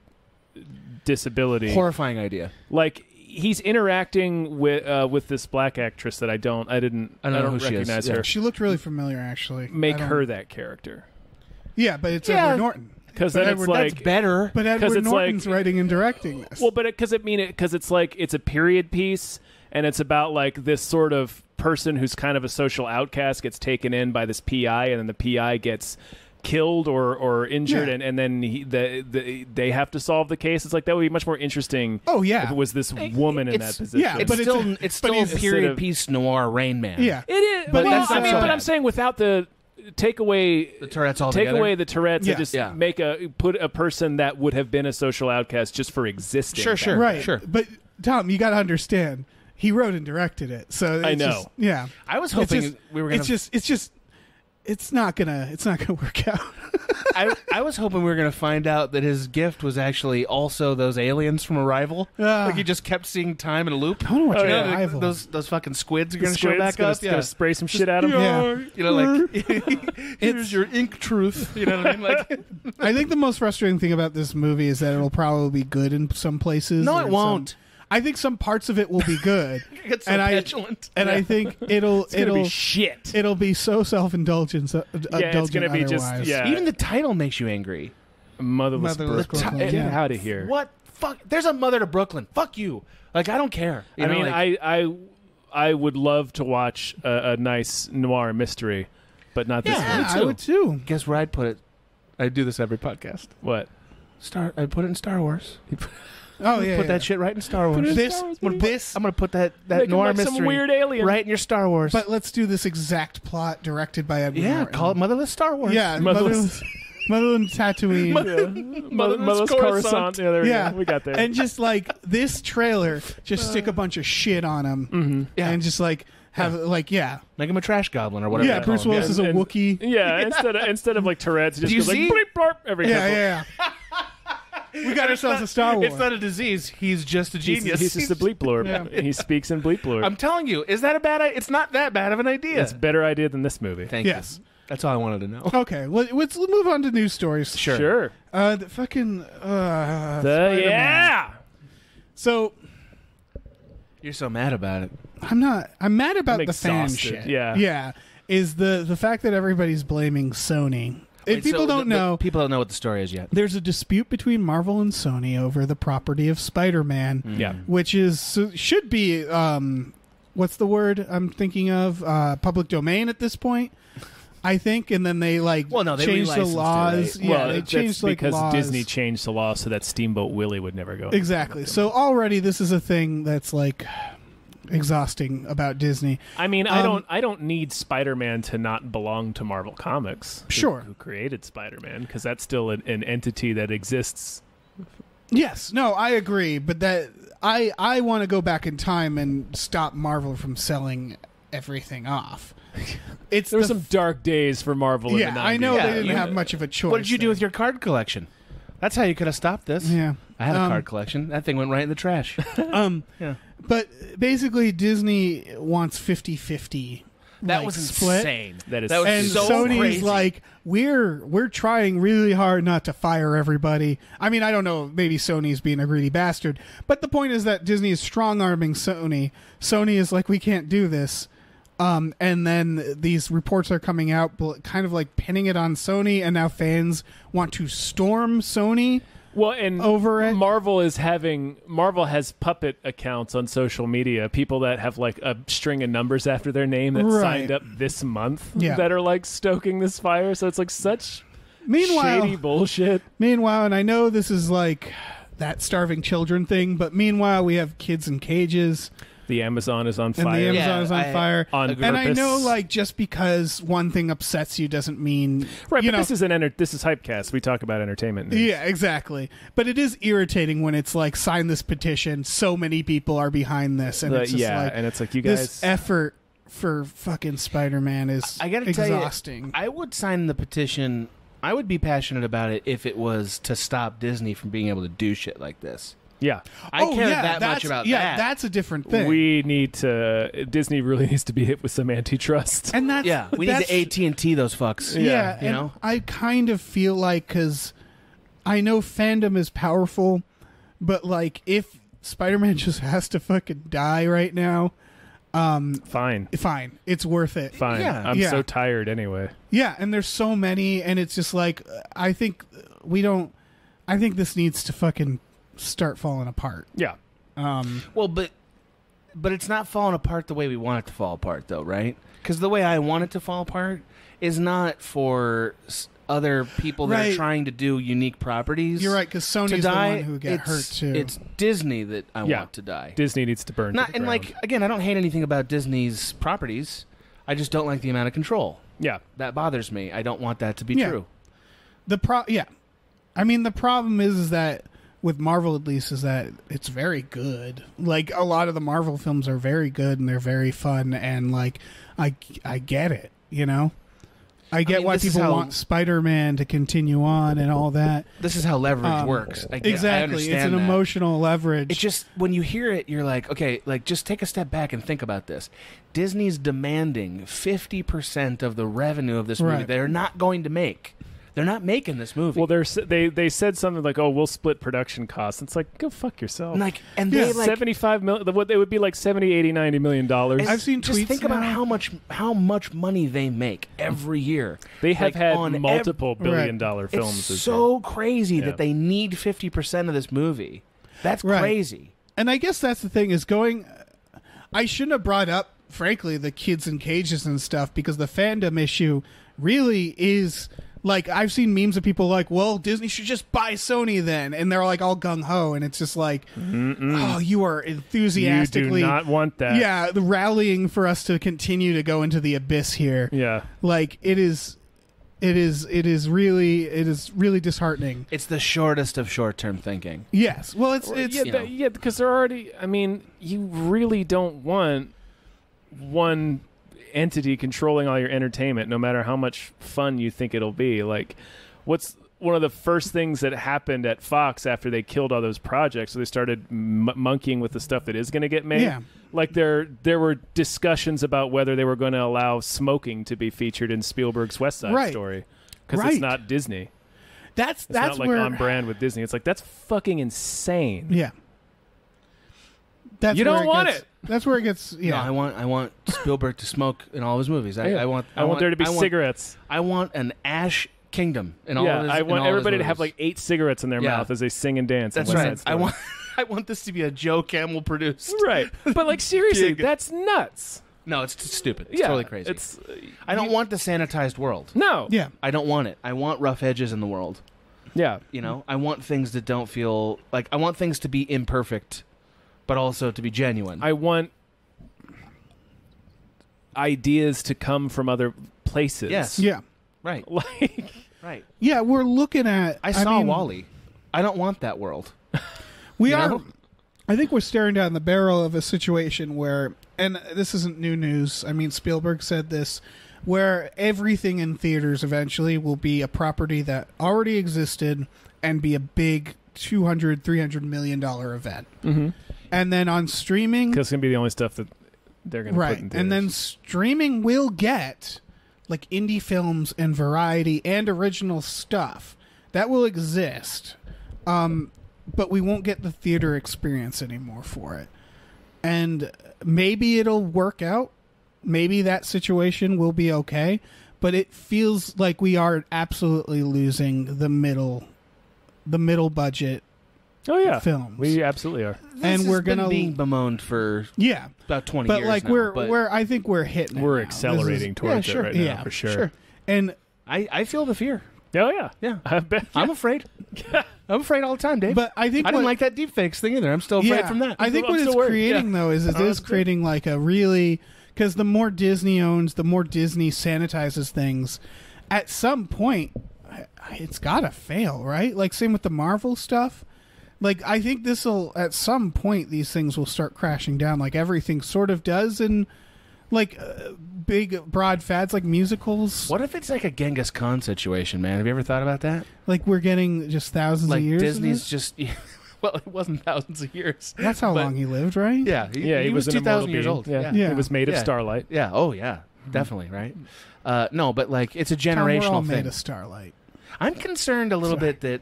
disability. Horrifying idea. Like he's interacting with this black actress that I don't know who she is. recognize Yeah. her. She looked really familiar, actually. Make I don't- her that character Yeah, but it's Yeah. Edward Norton. because But then Edward- it's like That's better. But 'Cause Edward it's Norton's like- writing and directing this. well, but because it's like it's a period piece and it's about like this sort of person who's kind of a social outcast gets taken in by this PI and then the PI gets killed or injured Yeah. and then they have to solve the case. It's like that would be much more interesting. Oh, yeah. if it was this woman in that it's- position. yeah, It's but still it's- it's but still he's- period instead of- piece noir Rain Man. yeah. It is, But but that's I mean, not but bad. I'm saying without the take away The Tourette's all take together. away the Tourette's Yeah. and just Yeah. put a person that would have been a social outcast just for existing. Sure, back sure. then. Right. Sure. But, Tom, you got to understand, he wrote and directed it. So I it's know. just- yeah. I was It's hoping just- we were going to. It's not gonna work out. I was hoping we were going to find out that his gift was actually also those aliens from Arrival. Like he just kept seeing time in a loop. I want to watch Yeah, like Arrival. those fucking squids are going to Squid's show back up. gonna spray some shit at him. Yeah. You know, like here's your ink truth. You know what I mean? Like, I think the most frustrating thing about this movie is that it'll probably be good in some places. no, or it in won't. I think some parts of it will be good. It's so and petulant. I think it'll Be shit. it'll be so self-indulgent. It's gonna be just otherwise. Even the title makes you angry. Motherless Motherless Brooklyn. Brooklyn, Get yeah. out of here. What? Fuck. There's a Mother to Brooklyn. Fuck you. Like, I don't care. You I know, mean, like, I would love to watch a nice noir mystery, but not this Yeah, one. I would too. guess where I'd put it? I do this every podcast. What? I'd put it in Star Wars. Oh yeah, Put yeah. that shit right in Star Wars. This, I'm gonna put that Make 'em noir like mystery some weird alien. right in your Star Wars. but let's do this exact plot directed by Edward yeah, Norton. call it Motherless Star Wars. Yeah, Motherless- Motherless Tatooine. Motherless Coruscant. Yeah, there we Yeah, go. We got there. And just like this trailer, just stick a bunch of shit on him, Yeah. and just like have like Make him a trash goblin or whatever. yeah. they call Bruce him. Willis is a And- Wookiee. yeah, instead of like Tourette's, it Do you just goes see? like bleep blorp every couple. Yeah. We got ourselves a Star Wars. It's not a disease. He's just a He's, genius. he's just a bleep blorb. Yeah. He speaks in bleep blorb. I'm telling you, is that a bad idea? It's not that bad of an idea. It's a better idea than this movie. Thank Yes. you. That's all I wanted to know. Okay, let's move on to news stories. Sure. The fucking Spider-Man. Yeah. So You're so mad about it. I'm mad about I'm the fan exhausted, shit. yeah. Yeah. Is the fact that everybody's blaming Sony. If Wait, people so don't know, people don't know what the story is yet. there's a dispute between Marvel and Sony over the property of Spider-Man, Yeah. which should be what's the word I'm thinking of? Public domain at this point, I think. And then they Well, no, they changed the relicensed it, laws. right? Yeah, Well, they that's changed like because laws. Disney changed the law so that Steamboat Willie would never go. Exactly. So already this is a thing that's like exhausting about Disney. I mean, I don't need Spider-Man to not belong to Marvel Comics. Sure. Who created Spider-Man, because that's still an entity that exists. Yes, no, I agree, but that I want to go back in time and stop Marvel from selling everything off. It's There were the some dark days for Marvel in the 90s. yeah, I know Yeah, they didn't you- have much of a choice. What did you do there. with your card collection? That's how you could have stopped this. Yeah, I had a card collection. That thing went right in the trash. Yeah. But basically, Disney wants 50-50. That like, was split. insane. That is And so Sony's crazy. like, we're trying really hard not to fire everybody. I mean, I don't know, maybe Sony's being a greedy bastard, but the point is that Disney is strong-arming Sony. Sony is like, we can't do this. And then these reports are coming out, kind of like pinning it on Sony, and now fans want to storm Sony. Well, and over it. Marvel has puppet accounts on social media, people that have like a string of numbers after their name that Right. signed up this month Yeah. that are like stoking this fire. So it's like such Meanwhile, shady bullshit. and I know this is like that starving children thing, but meanwhile we have kids in cages. The Amazon is on And fire. the Amazon Yeah, is on fire. On And I purpose. know, like, just because one thing upsets you doesn't mean... Right, you but know, this is Hypecast. We talk about entertainment news. yeah, exactly. But it is irritating when it's like, sign this petition, so many people are behind this. And it's just like, and it's like, you guys... this effort for fucking Spider-Man is I gotta tell you, exhausting. I would sign the petition. I would be passionate about it if it was to stop Disney from being able to do shit like this. yeah. I care that much about that. that's a different thing. We need to... Disney really needs to be hit with some antitrust. and that's... Yeah, we need that's- to AT&T those fucks. Yeah, you and know? I kind of feel like, because I know fandom is powerful, but like if Spider-Man just has to fucking die right now, Fine. it's worth it. Fine. Yeah. I'm Yeah. so tired anyway. Yeah, and there's so many, and it's just like I think this needs to fucking start falling apart. Yeah. Well, but it's not falling apart the way we want it to fall apart, though, right? Because the way I want it to fall apart is not for other people that Right. are trying to do unique properties. You're right, because To Sony's die, the one who get hurt too. It's Disney that I Yeah. want to die. Disney needs to burn to Not the and ground. like again, I don't hate anything about Disney's properties. I just don't like the amount of control. Yeah. That bothers me. I don't want that to be Yeah. true. I mean, the problem is that with Marvel, at least, is that it's very good. Like a lot of the Marvel films are very good and they're very fun, and like I get it, you know. I get why this is people how- want Spider-Man to continue on and all that. This is how leverage works. I Exactly. understand It's an that. emotional leverage. It's just when you hear it, you're like, okay, like just take a step back and think about this. Disney's demanding 50% of the revenue of this movie. Right. They're not going to make. They're not making this movie. Well, they said something like, "Oh, we'll split production costs." It's like, go fuck yourself. and like, and Yeah. they like 75 million. What they would be like 70, 80, 90 million dollars. I've seen just tweets think about now. how much money they make every year. They have Like, had on multiple Right. billion-dollar films. It's this so crazy Yeah. that they need 50% of this movie. That's Right. crazy. And I guess that's the thing is going. I shouldn't have brought up, frankly, the kids in cages and stuff because the fandom issue really is like I've seen memes of people like, well, Disney should just buy Sony then, and they're like all gung ho, and it's just like, oh, you are You enthusiastically, do not want that. yeah, the rallying for us to continue to go into the abyss here. Yeah. Like it is really disheartening. It's the shortest of short-term thinking. Yes, well, it's yeah, you know. yeah, because they're already. I mean, you really don't want one entity controlling all your entertainment, no matter how much fun you think it'll be. Like, what's one of the first things that happened at Fox after they killed all those projects? So they started monkeying with the stuff that is going to get made. Yeah. Like there were discussions about whether they were going to allow smoking to be featured in Spielberg's West Side Right. Story because Right. it's not Disney. that's It's not like where on brand with Disney. It's like that's fucking insane. yeah. That's You where don't want gets- it. That's where it gets. Yeah, No, I want Spielberg to smoke in all his movies. I want there to be I want- cigarettes. I want an Ash Kingdom in all Yeah, of his I in want all his everybody to have movies. like 8 cigarettes in their Yeah. mouth as they sing and dance. in That's West right. Side I Story. want this to be a Joe Camel produced. Right, but like seriously, Gig. that's nuts. No, it's stupid. It's Yeah, totally crazy. It's I don't want the sanitized world. no. yeah. I don't want it. I want rough edges in the world. Yeah. You know, I want things that don't feel like I want things to be imperfect, but also to be genuine. I want ideas to come from other places. Yes. Yeah. right, Like right. Yeah, we're looking at. I saw mean, Wall-E. I don't want that world. We you are. know? I think we're staring down the barrel of a situation where, and this isn't new news. I mean, Spielberg said this, where everything in theaters eventually will be a property that already existed and be a big $200-300 million event. Mm-hmm. And then on streaming, because it's gonna be the only stuff that they're gonna put in right, theaters. and then streaming will get like indie films and variety and original stuff that will exist, but we won't get the theater experience anymore for it. And maybe it'll work out. Maybe that situation will be okay, but it feels like we are absolutely losing the middle budget oh yeah, films. we absolutely are. And This we're has been gonna being bemoaned for yeah. about 20 But years like now, we're I think we're hitting it We're now. accelerating This is- towards it right now, for sure. And I feel the fear. Oh yeah, Yeah. I bet. I'm afraid. I'm afraid all the time, Dave. but I think I didn't what- like that deepfakes thing either. I'm still afraid from that. I think I'm what still it's worried. creating though is it is creating like a really, because the more Disney owns, the more Disney sanitizes things. At some point, it's gotta fail, right? Like same with the Marvel stuff. Like I think this will at some point these things will start crashing down, like everything sort of does in like big broad fads like musicals. What if it's like a Genghis Khan situation, man? Have you ever thought about that? Like we're getting just thousands Like of years. of Disney's this? just well, it wasn't thousands of years. That's how but- long he lived, right? Yeah, Yeah, he was an 2,000 immortal years being. old. Yeah. Yeah. He was made of Yeah. starlight. Yeah. Oh, yeah. Definitely, right? No, but like it's a Tom, we're all generational made thing. of starlight. I'm concerned a little bit that.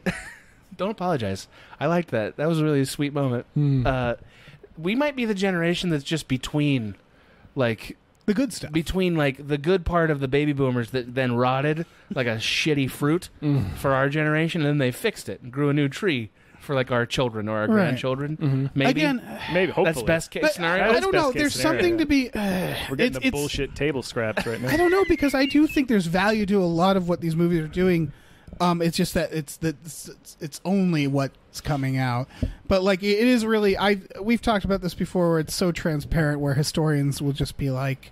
Don't apologize. I liked that. That was a really sweet moment. We might be the generation that's just between, like, The good stuff. like the good part of the baby boomers that then rotted like a shitty fruit for our generation, and then they fixed it and grew a new tree for like our children or our Right. grandchildren. Maybe Again, Maybe hopefully that's best case but scenario. I don't know. best case There's scenario. something to be. We're getting the bullshit table scraps right now. I don't know because I do think there's value to a lot of what these movies are doing. It's just that it's only what's coming out, but like it is really. We've talked about this before, where it's so transparent, where historians will just be like,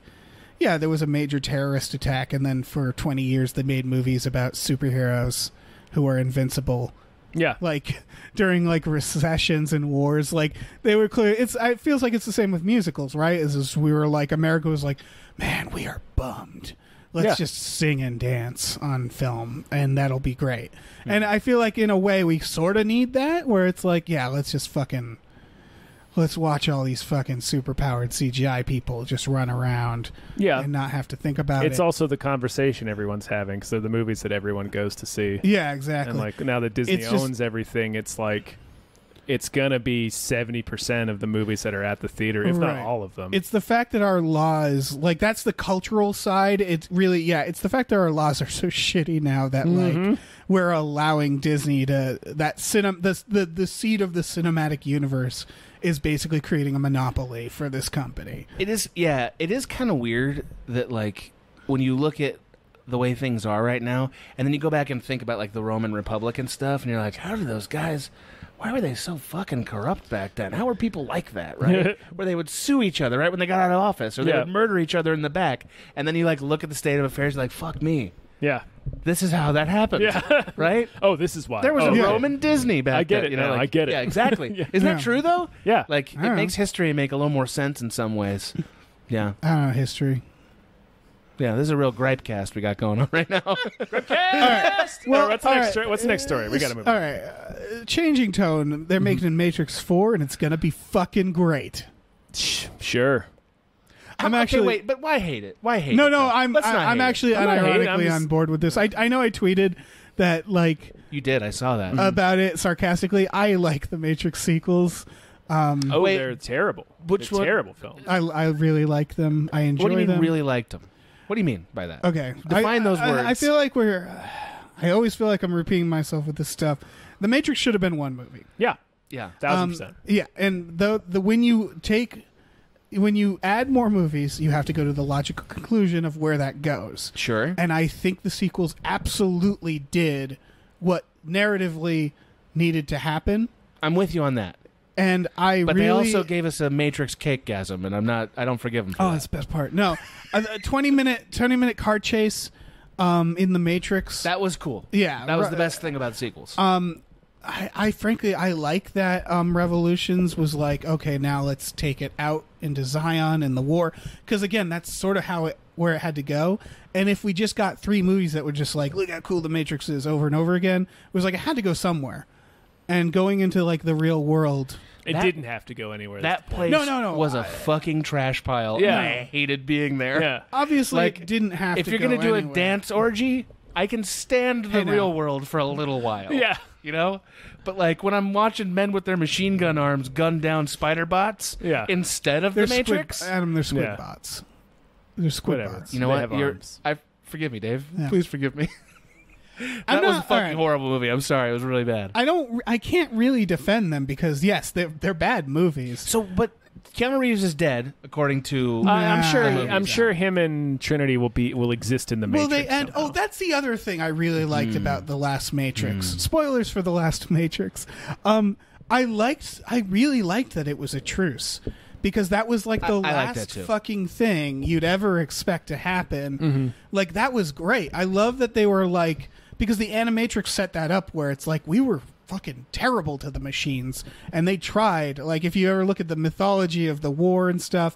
"Yeah, there was a major terrorist attack," and then for 20 years they made movies about superheroes who are invincible. Yeah. Like during like recessions and wars, like they were clear. It feels like it's the same with musicals, right? As we were like, America was like, man, we are bummed let's just sing and dance on film, and that'll be great. And I feel like in a way we sort of need that, where it's like, yeah, let's watch all these fucking superpowered CGI people just run around and not have to think about it. It's also the conversation everyone's having, because they're the movies that everyone goes to see. Yeah, exactly. And like now that Disney owns everything, it's like it's going to be 70% of the movies that are at the theater, if not all of them. It's the fact that our laws, like, that's the cultural side. It's really, it's the fact that our laws are so shitty now that, like, we're allowing Disney to, the seed of the cinematic universe is basically creating a monopoly for this company. It is kind of weird that, like, when you look at the way things are right now, and then you go back and think about, like, the Roman Republic and stuff, and you're like, how do those guys... Why were they so fucking corrupt back then? How were people like that, right? Where they would sue each other, right, when they got out of office, or they would murder each other in the back. And then you, like, look at the state of affairs, you're like, fuck me. Yeah. This is how that happened, right? Oh, this is why. There was a Roman Disney back then. I get it now. Like, I get it. Yeah, exactly. Isn't that true, though? Yeah. Like, it makes history make a little more sense in some ways. Yeah. I don't know, history. Yeah, this is a real Gripecast we got going on right now. Gripecast! Well, what's the next story? We got to move on. All right. Changing tone. They're making a Matrix 4, and it's going to be fucking great. Sure. I'm actually... wait, but why hate it? Why hate it? No, though? I'm actually unironically on board with this. I know I tweeted that, like... You did, I saw that. About it sarcastically. I like the Matrix sequels. They're terrible. Which one? Terrible films. I really like them. I enjoy them. What do you mean really liked them? What do you mean by that? Okay. Define those words. I feel like I always feel like I'm repeating myself with this stuff. The Matrix should have been one movie. Yeah. Yeah. 1,000%. Yeah, and when you add more movies, you have to go to the logical conclusion of where that goes. Sure. And I think the sequels absolutely did what narratively needed to happen. I'm with you on that. And but they also gave us a Matrix cakegasm, and I don't forgive them for that. That's the best part. No, a 20-minute car chase in the Matrix. That was cool. Yeah, that was the best thing about the sequels. I frankly like that. Revolutions was like, okay, now let's take it out into Zion and the war, because again, that's sort of where it had to go. And if we just got 3 movies that were just like, look how cool the Matrix is over and over again, it was like it had to go somewhere. And going into like the real world, it didn't have to go anywhere. That place was a fucking trash pile. Yeah. And I hated being there. Yeah. Obviously, it didn't have to if you're going to do a dance orgy, I can stand the real world for a little while. Yeah. You know? But like when I'm watching men with their machine gun arms gun down spider bots instead of the Matrix. They're squid bots. They're squid bots. You know what? Arms. Forgive me, Dave. Yeah. Please forgive me. That was a fucking horrible movie. I'm sorry. It was really bad. I can't really defend them because yes, they're bad movies. So, but Keanu Reeves is dead, according to. I'm sure him and Trinity will exist in the Matrix. That's the other thing I really liked about the last Matrix. Spoilers for the last Matrix. I really liked that it was a truce. Because that was like the last fucking thing you'd ever expect to happen. Mm-hmm. Like, that was great. I love that they were like... Because the Animatrix set that up where it's like, we were fucking terrible to the machines. And they tried. Like, if you ever look at the mythology of the war and stuff,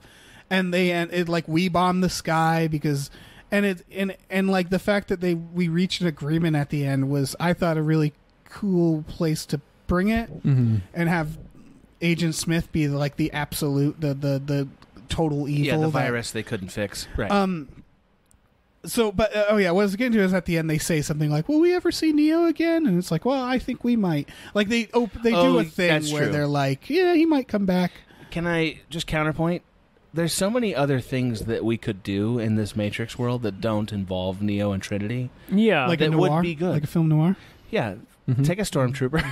and we bombed the sky because... And like, the fact that we reached an agreement at the end was, I thought, a really cool place to bring it. Mm-hmm. And have... Agent Smith be like the absolute, the total evil. Yeah, the virus they couldn't fix. Right. What I was getting to is at the end they say something like, "Will we ever see Neo again?" And it's like, "Well, I think we might." Like they do a thing where they're like, "Yeah, he might come back." Can I just counterpoint? There's so many other things that we could do in this Matrix world that don't involve Neo and Trinity. Yeah, like that would be good, like a film noir. Yeah. Mm-hmm. Take a stormtrooper.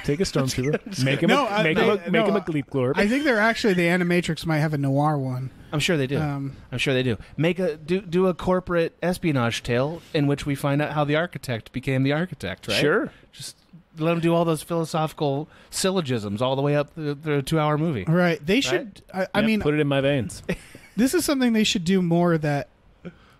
Make him a Gleep Glorb. I think they're actually the Animatrix might have a noir one. I'm sure they do. Do a corporate espionage tale in which we find out how the architect became the architect. Right? Sure. Just let them do all those philosophical syllogisms all the way up the 2-hour movie. Right. They should. I mean, put it in my veins. This is something they should do more. That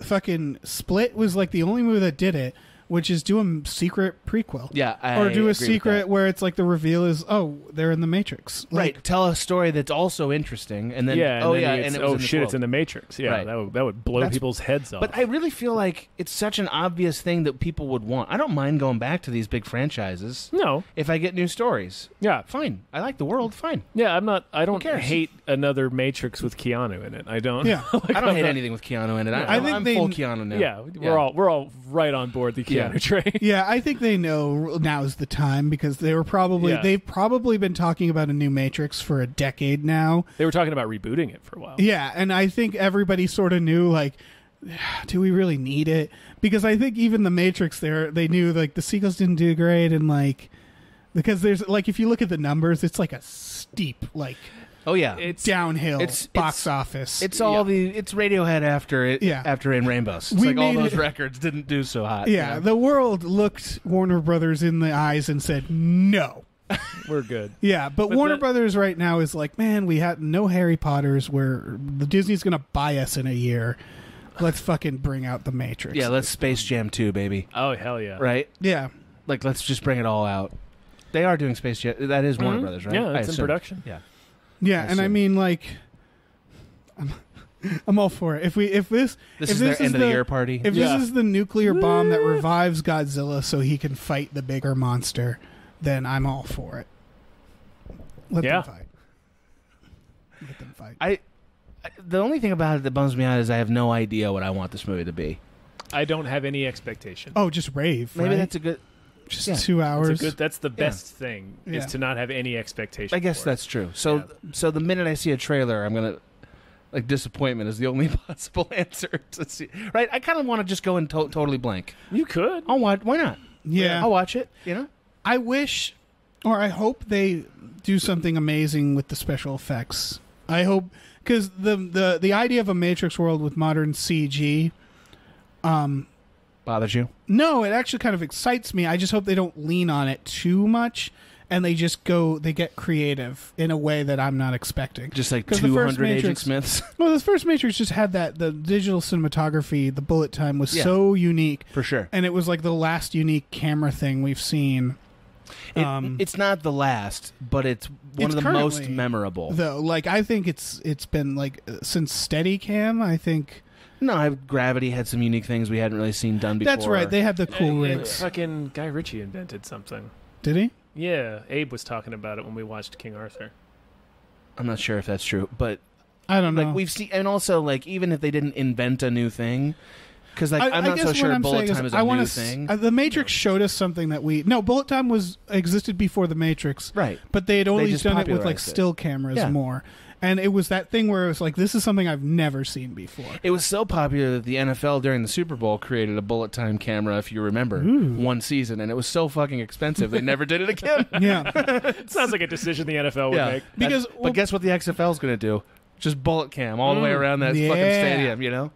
fucking Split was like the only movie that did it. which is do a secret prequel. Yeah, I or do agree a with secret that. where it's like the reveal is, oh, they're in the Matrix. Right, tell a story that's also interesting, and then and oh then yeah, it's, and it was in this shit, world. it's in the Matrix. Yeah, Right. that would blow people's heads off. But I really feel like it's such an obvious thing that people would want. I don't mind going back to these big franchises no, if I get new stories. yeah, Fine, I like the world. Fine, yeah. I don't cares? hate another Matrix with Keanu in it. I don't. Yeah. I don't hate anything with Keanu in it. I think I'm they- full Keanu now. Yeah, we're all right on board the Keanu Yeah. train. Yeah, I think they know now is the time because they've probably been talking about a new Matrix for a decade now. They were talking about rebooting it for a while. Yeah, and I think everybody sort of knew, like, do we really need it? Because I think even the Matrix they knew, like, the sequels didn't do great, and, like, because there's, like, if you look at the numbers, it's like a steep, like, Oh yeah, It's downhill it's- box office. it's all it's Radiohead after it. Yeah. After In Rainbows. It's We like all made those it- records didn't do so hot. yeah, you know? the world looked Warner Brothers in the eyes and said, no. We're good. Yeah, but Warner Brothers right now is like, man, we had no Harry Potters. Where the Disney's going to buy us in a year. Let's fucking bring out the Matrix. Yeah, let's Space Jam 2, baby. Oh hell yeah! Right? Yeah. Like, let's just bring it all out. They are doing Space Jam. That is Warner Brothers, right? Yeah, I it's in assume. production. Yeah. Yeah, and I assume. mean, like, I'm all for it. If This is their end of the year party. If Yeah. this is the nuclear bomb that revives Godzilla so he can fight the bigger monster, then I'm all for it. Let Yeah. them fight. Let them fight. The only thing about it that bums me out is I have no idea what I want this movie to be. I don't have any expectation. Oh, just rave. Maybe right? that's a good. just yeah. 2 hours. That's the best thing Yeah. is to not have any expectation. I guess for it. that's true. So the minute I see a trailer, I'm gonna like disappointment is the only possible answer to see. Right? I kind of want to just go in totally blank. You could. I'll watch. Why not? Yeah. I'll watch it. You know. I wish, or I hope they do something amazing with the special effects. I hope, because the idea of a Matrix world with modern CG, Bothers you? no, it actually kind of excites me. I just hope they don't lean on it too much, and they get creative in a way that I'm not expecting. Just like 'Cause the first 200 Agent Matrix- Smiths. Well, the first Matrix just had the digital cinematography, the bullet time was Yeah. so unique, For sure. and it was like the last unique camera thing we've seen. It's not the last, but it's one It's of the most currently, memorable. Though, like, I think it's been like since Steadicam. I think Gravity had some unique things we hadn't really seen done before. that's right. They had the cool rigs. Fucking Guy Ritchie invented something. Did he? Yeah, Abe was talking about it when we watched King Arthur. I'm not sure if that's true, but I don't know. like we've seen, and also like even if they didn't invent a new thing, because like I'm not guess so what sure I'm bullet saying time is I a wanna new s- thing. the Matrix showed us something that bullet time existed before the Matrix, Right. But they had always just done it with like popularized it. still cameras Yeah. more, and it was that thing where it was like, this is something I've never seen before. It was so popular that the NFL during the Super Bowl created a bullet time camera, if you remember, one season, and it was so fucking expensive they never did it again. Yeah, It sounds like a decision the NFL would make. Because- but guess what the XFL is going to do? Just bullet cam all the way around that fucking Yeah. stadium, you know?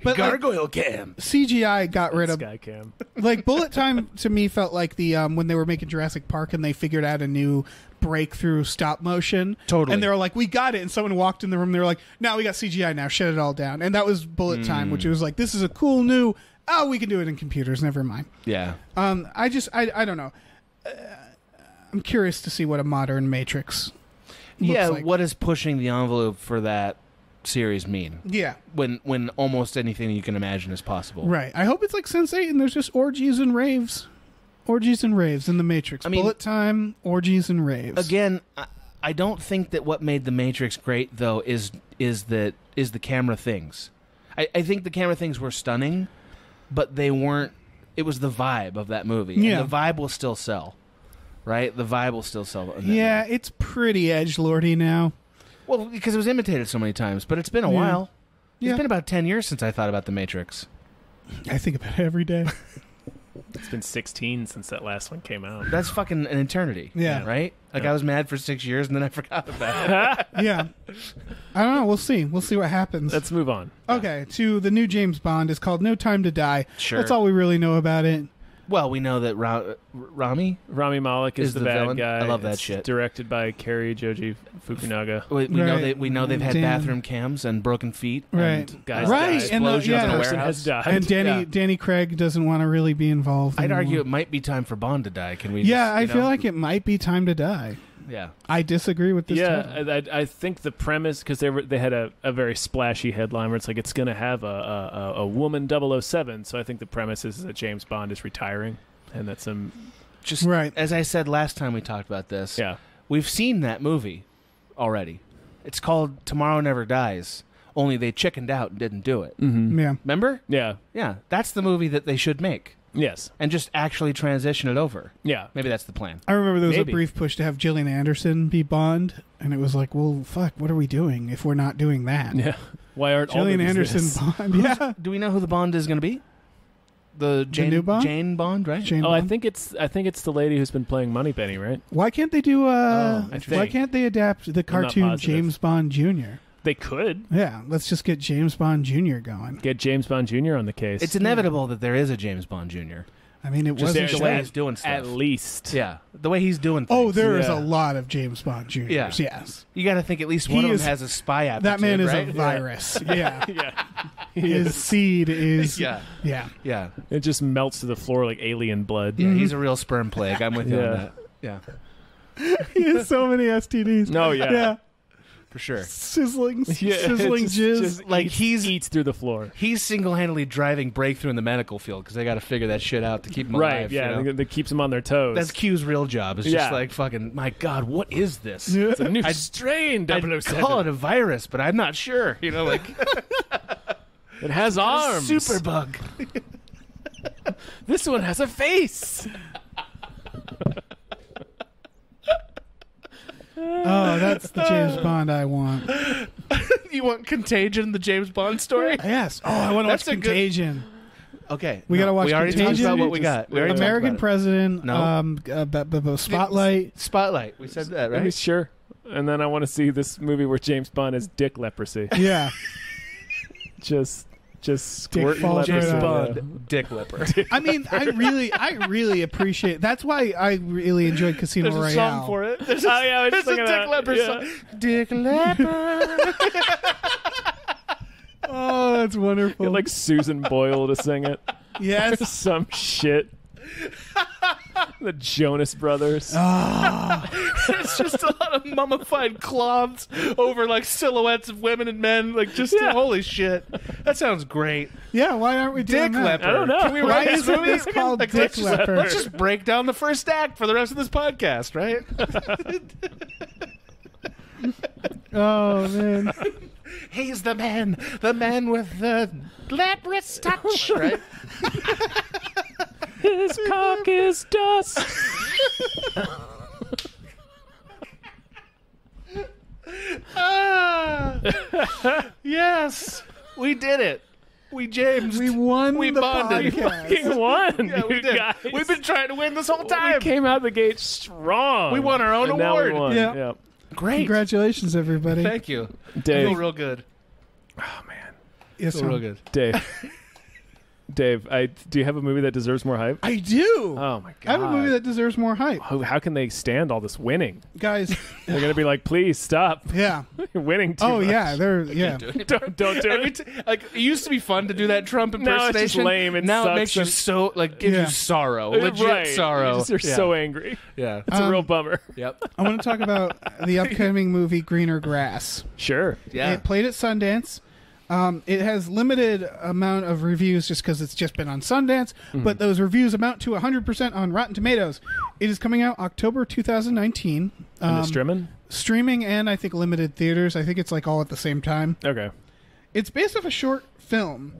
But, like, Gargoyle cam. CGI got rid of Skycam. like bullet time. To me, felt like the when they were making Jurassic Park and they figured out a new breakthrough stop motion. Totally. And they were like, we got it. And someone walked in the room. They were like, no, we got CGI now. Shut it all down. And that was bullet time, which was like, this is a cool new. Oh, we can do it in computers. Never mind. Yeah. I don't know. I'm curious to see what a modern Matrix looks Yeah, like. what does pushing the envelope for that series mean? Yeah. When almost anything you can imagine is possible. Right. I hope it's like Sense8 and there's just orgies and raves. Orgies and raves in the Matrix. I mean- bullet time, orgies and raves. Again, I don't think that what made the Matrix great though is the camera things. I think the camera things were stunning, but they weren't. It was the vibe of that movie. Yeah. And the vibe will still sell, right? The vibe will still sell. in that Yeah, movie. it's pretty edgelordy now. Well, because it was imitated so many times, but it's been a Yeah. while. Yeah. It's been about 10 years since I thought about the Matrix. I think about it every day. It's been 16 since that last one came out. That's fucking an eternity. Yeah. Right? Like Yeah. I was mad for 6 years and then I forgot about it. Yeah. I don't know. We'll see. We'll see what happens. Let's move on. Okay, to the new James Bond. It's called No Time to Die. Sure. That's all we really know about it. Well, we know that Rami. Rami Malek is the bad villain. guy. I love that It's shit. Directed by Kerry Joji Fukunaga. We know they've had Dan. bathroom cams and broken feet. Right. And guys Right, died. and Explosions yeah. in a Person warehouse. has died. And Danny Craig doesn't want to really be involved. I'd anymore. argue it might be time for Bond to die. Can we? Yeah, just, I you feel know? like it might be time to die. Yeah. I disagree with this. Yeah, title. I think the premise, because they had a very splashy headline where it's like it's going to have a woman 007. So I think the premise is that James Bond is retiring, and that's some Just Right. as I said last time we talked about this. yeah. We've seen that movie already. It's called Tomorrow Never Dies. Only they chickened out and didn't do it. Yeah. Remember? Yeah. Yeah, that's the movie that they should make Yes. and just actually transition it over. Yeah. Maybe that's the plan. I remember there was Maybe. a brief push to have Gillian Anderson be Bond, and it was like, well, fuck, what are we doing if we're not doing that? Yeah. Why aren't all Gillian movies Anderson this? Bond. Yeah. Do we know who the Bond is going to be? The new Bond? Jane Bond, right? Jane Oh, I Bond. think it's the lady who's been playing Moneypenny, right? Why can't they do? I Why think. can't they adapt the cartoon positive. James Bond Jr.? They could Yeah, let's just get James Bond Jr. going. get James Bond Jr. on the case. It's inevitable that there is a James Bond Jr. I mean, it Just wasn't there- The way shown. he's doing stuff. at least. Yeah, the way he's doing things. Oh, there is Yeah. a lot of James Bond Jr.'s. Yeah. Yes, You got to think at least He one of is- them has a spy aptitude, that man is right? a virus. Yeah, Yeah. his seed is. Yeah. Yeah. Yeah. It just melts to the floor like alien blood. Yeah, he's a real sperm plague. I'm with you Yeah. on that. Yeah, He has so many STDs. No, yeah. Yeah, for sure. sizzling, Yeah, sizzling just- jizz. just Like, eats through the floor. He's single-handedly driving breakthrough in the medical field because they got to figure that shit out to keep him Right, alive. yeah, you know? that keeps them on their toes. That's Q's real job. It's Yeah. just like fucking. My God, what is this? it's a new I'd- strain. I'd 007. call it a virus, but I'm not sure. You know, like It has arms. superbug. This one has a face. Oh, that's the James Bond I want. You want Contagion, the James Bond story? Yes. Oh, I want to watch That's a good- Contagion. Okay, We gotta watch We already talked Contagion. about what we got. We already talked American about it. President. No. Spotlight. Spotlight. We said that, Right? right? Sure. And then I want to see this movie where James Bond has dick leprosy. Yeah. just Dick squirting falls leprosy. right out. Bond, Dick Lipper. I mean, I really appreciate. That's why I really enjoyed Casino There's a Royale. song for it. Oh, yeah, I was There's a thinking Dick that. Leper Yeah. song. Dick Leper. Oh, that's wonderful. Get like Susan Boyle to sing it. yes. Some shit. The Jonas Brothers. It's just a lot of mummified cloths over like silhouettes of women and men. Like just Yeah. holy shit. That sounds great. Yeah. Why aren't we doing Dick that? Leper. I don't know. Can we Why write this isn't movie? this called Like, Dick let's just- Leper? Let's just break down the first act for the rest of this podcast, right? Oh man. He's the man with the leprous touch, right? His cock is dust. Yes, we did it. We James. We won We the bonded. podcast. Fucking won. Yeah, we you did. guys. We've been trying to win this whole We time. came out the gate strong. We won our own And now we award. won. Yeah. Yeah. Great. Congratulations, everybody. Thank you. I Dave. feel real good. Oh man. Yes, Feel real sir. good. Dave. Dave, do you have a movie that deserves more hype? I do. Oh my god. I have a movie that deserves more hype, How can they stand all this winning? guys. They're gonna be like, please stop. Yeah. You're winning too Oh much. yeah. They're yeah. Don't do Every it. like it used to be fun to do that Trump Now impersonation. it's just lame and now it sucks makes you and- so like gives Yeah. you sorrow, legit Right. sorrow. You're Yeah. so angry. Yeah. It's a real bummer. Yep. I want to talk about the upcoming movie Greener Grass. Sure. Yeah. It played at Sundance. It has limited amount of reviews just because it's just been on Sundance, but those reviews amount to 100% on Rotten Tomatoes. It is coming out October 2019. And the Strimmin? Streaming and I think limited theaters. I think it's like all at the same time. Okay. It's based off a short film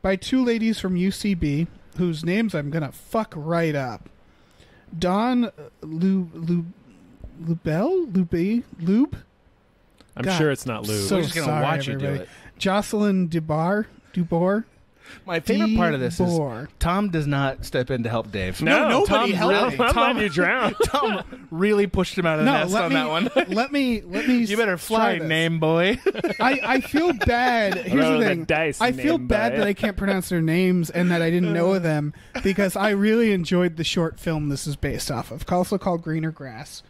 by two ladies from UCB whose names I'm going to fuck right up. Dawn Lube? I'm God, sure it's not Lou. so We're just gonna sorry, watch you do everybody. it. Jocelyn Dubois, My favorite part of this is Debore. Tom does not step in to help Dave. No, nobody Tom, helped me. I'm letting you drown. Tom really pushed him out of the nest on that one. Let me. You better fly, try this. name boy. I feel bad. Here's Roll the the thing. dice, I feel name bad boy. that I can't pronounce their names and that I didn't know them because I really enjoyed the short film this is based off of, also called Greener Grass.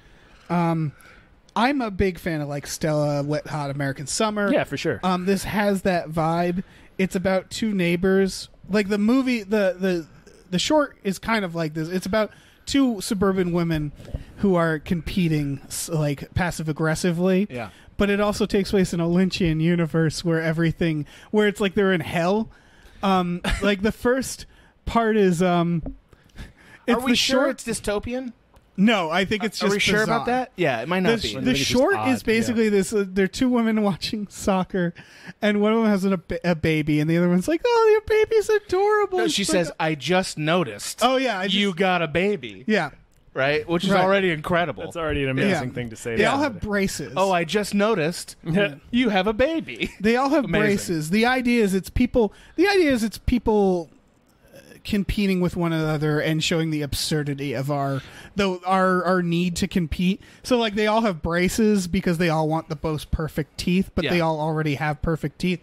I'm a big fan of like Stella, Wet Hot American Summer. Yeah, for sure. This has that vibe. It's about two neighbors. Like the movie, the short is kind of like this. It's about two suburban women who are competing like passive aggressively. Yeah. But it also takes place in a Lynchian universe where it's like they're in hell. Like the first part is Are we the sure short. it's dystopian? No, I think it's just Are we sure about bizarre. that? Yeah, it might not be. The it's just short odd, is basically this. They're two women watching soccer, and one of them has a baby, and the other one's like, "Oh, your baby's adorable." No, And she she's says, like, "I just noticed. "Oh yeah, you got a baby." yeah." Right, which is Right. already incredible. That's already an amazing Yeah. thing to say. They to all have somebody. braces. Oh, I just noticed you have a baby. They all have Amazing. braces. The idea is it's people. Competing with one another and showing the absurdity of our need to compete. So like they all have braces because they all want the most perfect teeth, but Yeah. they all already have perfect teeth.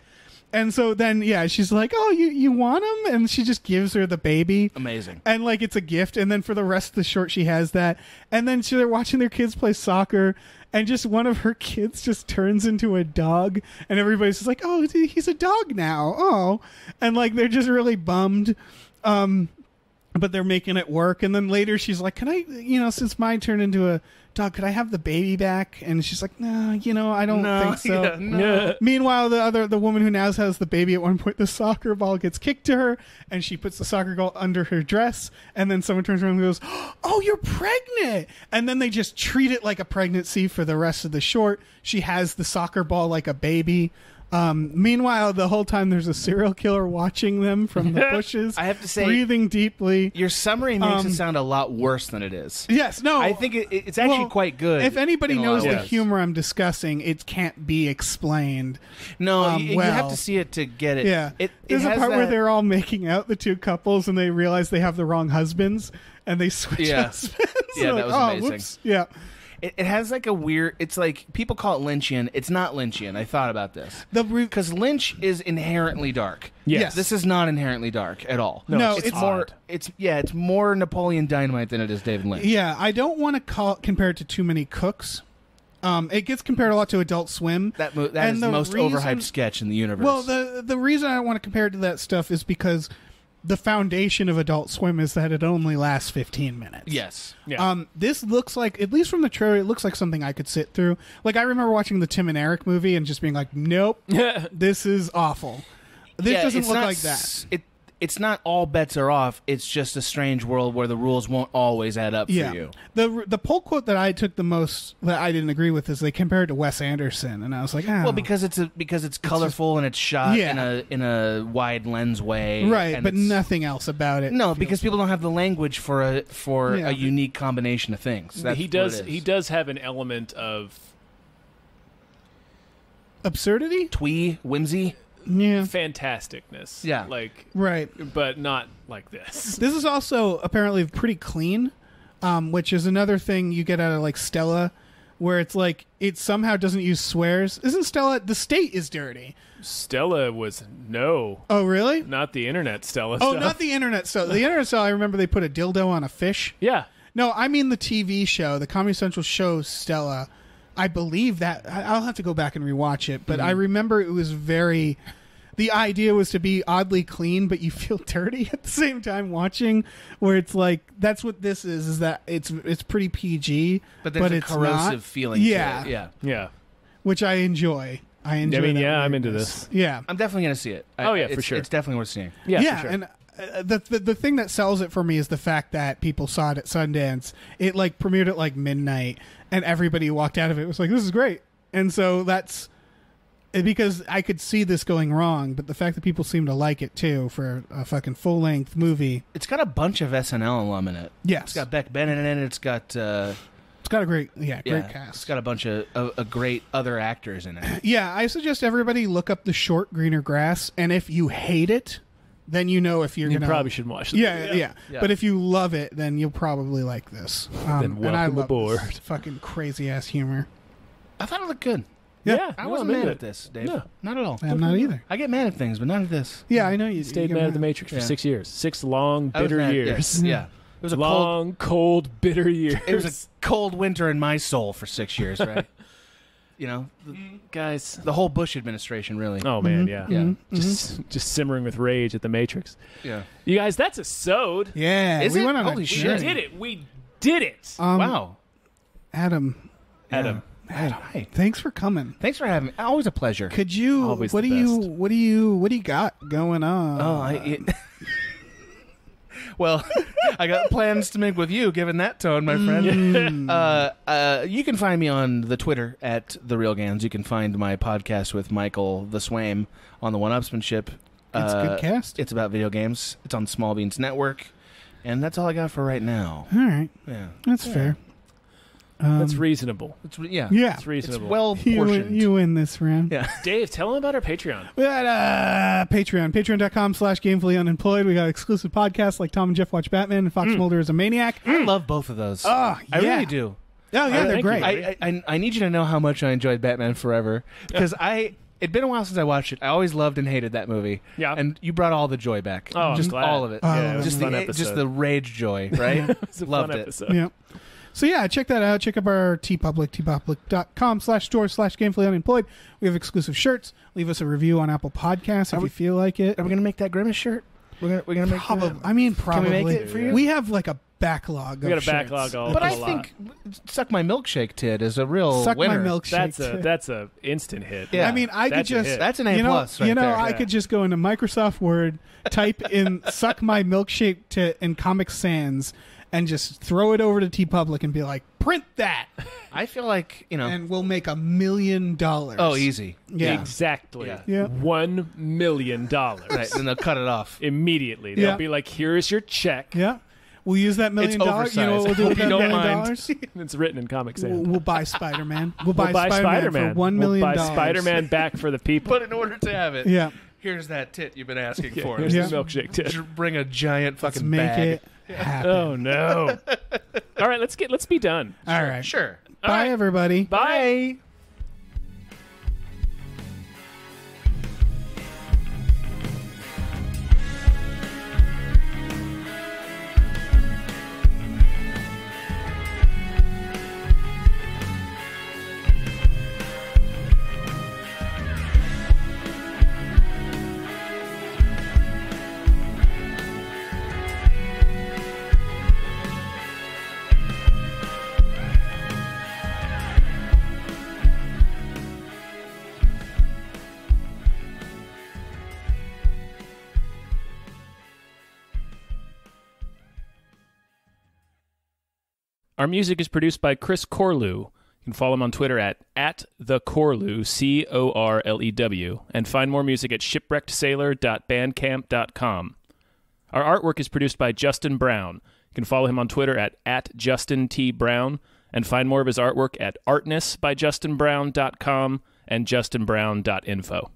And so then she's like, "Oh, you want them?" And she just gives her the baby. Amazing. And like it's a gift, and then for the rest of the short she has that, and then they're watching their kids play soccer, and just one of her kids just turns into a dog, and everybody's just like, "Oh, he's a dog now." Oh, and like they're just really bummed, but they're making it work. And then later she's like, "Can I, since mine turned into a dog, could I have the baby back?" And she's like, "No, I don't think so." Yeah, no. Meanwhile, the woman who now has the baby, at one point the soccer ball gets kicked to her, and she puts the soccer ball under her dress, and then someone turns around and goes, "Oh, you're pregnant!" And then they just treat it like a pregnancy for the rest of the short. She has the soccer ball like a baby. Meanwhile, the whole time there's a serial killer watching them from the bushes. I have to say, breathing deeply. Your summary makes it sound a lot worse than it is. Yes, no. I think it's actually quite good. If anybody in a lot knows of the ways. humor I'm discussing, it can't be explained. No, you have well. to see it to get it. Yeah. There's a has part where that- they're all making out, the two couples, and they realize they have the wrong husbands, and they switch Yeah. husbands. Yeah, They're that like, was "Oh, amazing." whoops." Yeah. It has like a weird. It's like people call it Lynchian. It's not Lynchian. I thought about this The because Lynch is inherently dark. Yes. This is not inherently dark at all. No, it's more. odd. It's more Napoleon Dynamite than it is David Lynch. Yeah, I don't want to compare it to Too Many Cooks. It gets compared a lot to Adult Swim. That And is the most reason- overhyped sketch in the universe. Well, the reason I don't want to compare it to that stuff is because the foundation of Adult Swim is that it only lasts 15 minutes. yes. Yeah. This looks like, at least from the trailer, it looks like something I could sit through. Like, I remember watching the Tim and Eric movie and just being like, "Nope, this is awful. This Yeah, doesn't it's look not like that." It's not all bets are off. It's just a strange world where the rules won't always add up Yeah. for you. The poll quote that I took the most that I didn't agree with is they compared it to Wes Anderson, and I was like, "Oh, Well, because it's colorful and it's shot Yeah. in a wide lens way, right," and but it's- nothing else about it. No, feels- because people don't have the language for Yeah. a unique combination of things. That's he what does. it is. He does have an element of absurdity. Whimsy. Yeah, fantasticness. Yeah. like, right. but not like this. This is also apparently pretty clean, which is another thing you get out of like Stella, where it's like it somehow doesn't use swears. Isn't Stella? The state is dirty. Stella was Oh, really? not the internet. Stella. Oh, stuff. not the internet Stella. The internet Stella. I remember they put a dildo on a fish. Yeah. No, I mean the TV show, the Comedy Central show Stella. I believe that I'll have to go back and rewatch it, but I remember it was very. The idea was to be oddly clean, but you feel dirty at the same time watching. Where it's like that's what this is that it's pretty PG, But there's a it's corrosive not. feeling Yeah, to it. Yeah. Yeah. which I enjoy. I enjoy. mean, that yeah, I'm into weirdness. this. Yeah, I'm definitely going to see it. Oh, yeah, for it's- sure. It's definitely worth seeing. Yeah. for sure. and the thing that sells it for me is the fact that people saw it at Sundance. It like premiered at like midnight, and everybody who walked out of it was like, "This is great." And so that's because I could see this going wrong, but the fact that people seem to like it too for a fucking full length movie. It's got a bunch of SNL alum in it. Yes, It's got Beck Bennett in it. It's got it's got a great great It's cast. got a bunch of great other actors in it. Yeah, I suggest everybody look up the short Greener Grass, and if you hate it, then you know if you're You gonna probably should watch it. Yeah. But if you love it, then you'll probably like this. Then and I welcome love aboard. this fucking crazy ass humor. I thought it looked good. Yeah, I no, wasn't I'm mad into at it. this, Dave. No. Not at all. I'm not either. I get mad at things, but not at this. Yeah, I know you Stayed you mad get at the Matrix for yeah. 6 years. 6 long, I was bitter mad- years. Yeah. It was a cold. Long, cold, bitter years. It was a cold winter in my soul for 6 years, right? You know, guys. the whole Bush administration, really. Oh man, yeah, Yeah. just simmering with rage at the Matrix. Yeah. You guys, that's a sode. Yeah, Is we it? went on Holy a shit. journey. We did it. Wow. Adam, Adam. Hi. thanks for coming. Thanks for having me. Always a pleasure. Could you? Always what the do you? best. What do you got going on? Well, I got plans to make with you, given that tone, my friend. You can find me on the Twitter at The Real Gans. You can find my podcast with Michael the Swaim on the One-Upsmanship. It's a good cast. It's about video games. It's on Small Beans Network. And that's all I got for right now. All right, Yeah. that's fair. That's reasonable. Yeah. Yeah, It's reasonable. It's well you portioned. win this round. Yeah. Dave, tell them about our Patreon. We got Patreon, patreon.com/gamefully unemployed. We got exclusive podcasts like Tom and Jeff Watch Batman and Fox Mulder is a Maniac. I love both of those. Oh, I yeah. really do. Oh, yeah, they're thank you, great. buddy. I need you to know how much I enjoyed Batman Forever because it'd been a while since I watched it. I always loved and hated that movie. Yeah. And you brought all the joy back. Oh, I'm just glad. all of it. Yeah, it was just a fun the episode. rage joy, right? It's a Loved fun it. episode. Yeah. So yeah, check that out. Check up our TeePublic, tpublic.com/store/gamefully unemployed. We have exclusive shirts. Leave us a review on Apple Podcasts if you feel like it. Are we gonna make that Grimace shirt? We're gonna make Probably. that? I mean, probably. Can we make it for you? We have like a backlog. We got of a backlog shirts. all But a I lot. think "Suck My Milkshake" Tid is a real Suck winner. my milkshake. That's a instant hit. Yeah. I mean, I could That's a just hit. That's an A plus right there. I could just go into Microsoft Word, type in "suck my milkshake" in Comic Sans, and just throw it over to TeePublic and be like, "Print that," I feel like and we'll make $1 million. Oh, easy. Yeah. Exactly. Yeah. Yeah. $1 million. Right, and they'll cut it off. Immediately. They'll Yeah. be like, here's your check. Yeah. We'll use that $1 million. oversized. You know what we'll do Hope with you that $1 don't million? mind. It's written in Comic Sans. We'll buy Spider-Man. We'll buy, We'll buy Spider-Man for $1 million. We'll buy Spider-Man back for the people. But in order to have it, Yeah. here's that tit you've been asking for. Here's Yeah. the milkshake tip. Bring a giant Let's fucking make bag. it happen. Oh no! All right, let's be done. All right. Sure. Bye, everybody. Bye. Our music is produced by Chris Corlew. You can follow him on Twitter at @thecorlew, CORLEW, and find more music at shipwreckedsailor.bandcamp.com. Our artwork is produced by Justin Brown. You can follow him on Twitter at @JustinTBrown, and find more of his artwork at artnessbyjustinbrown.com and justinbrown.info.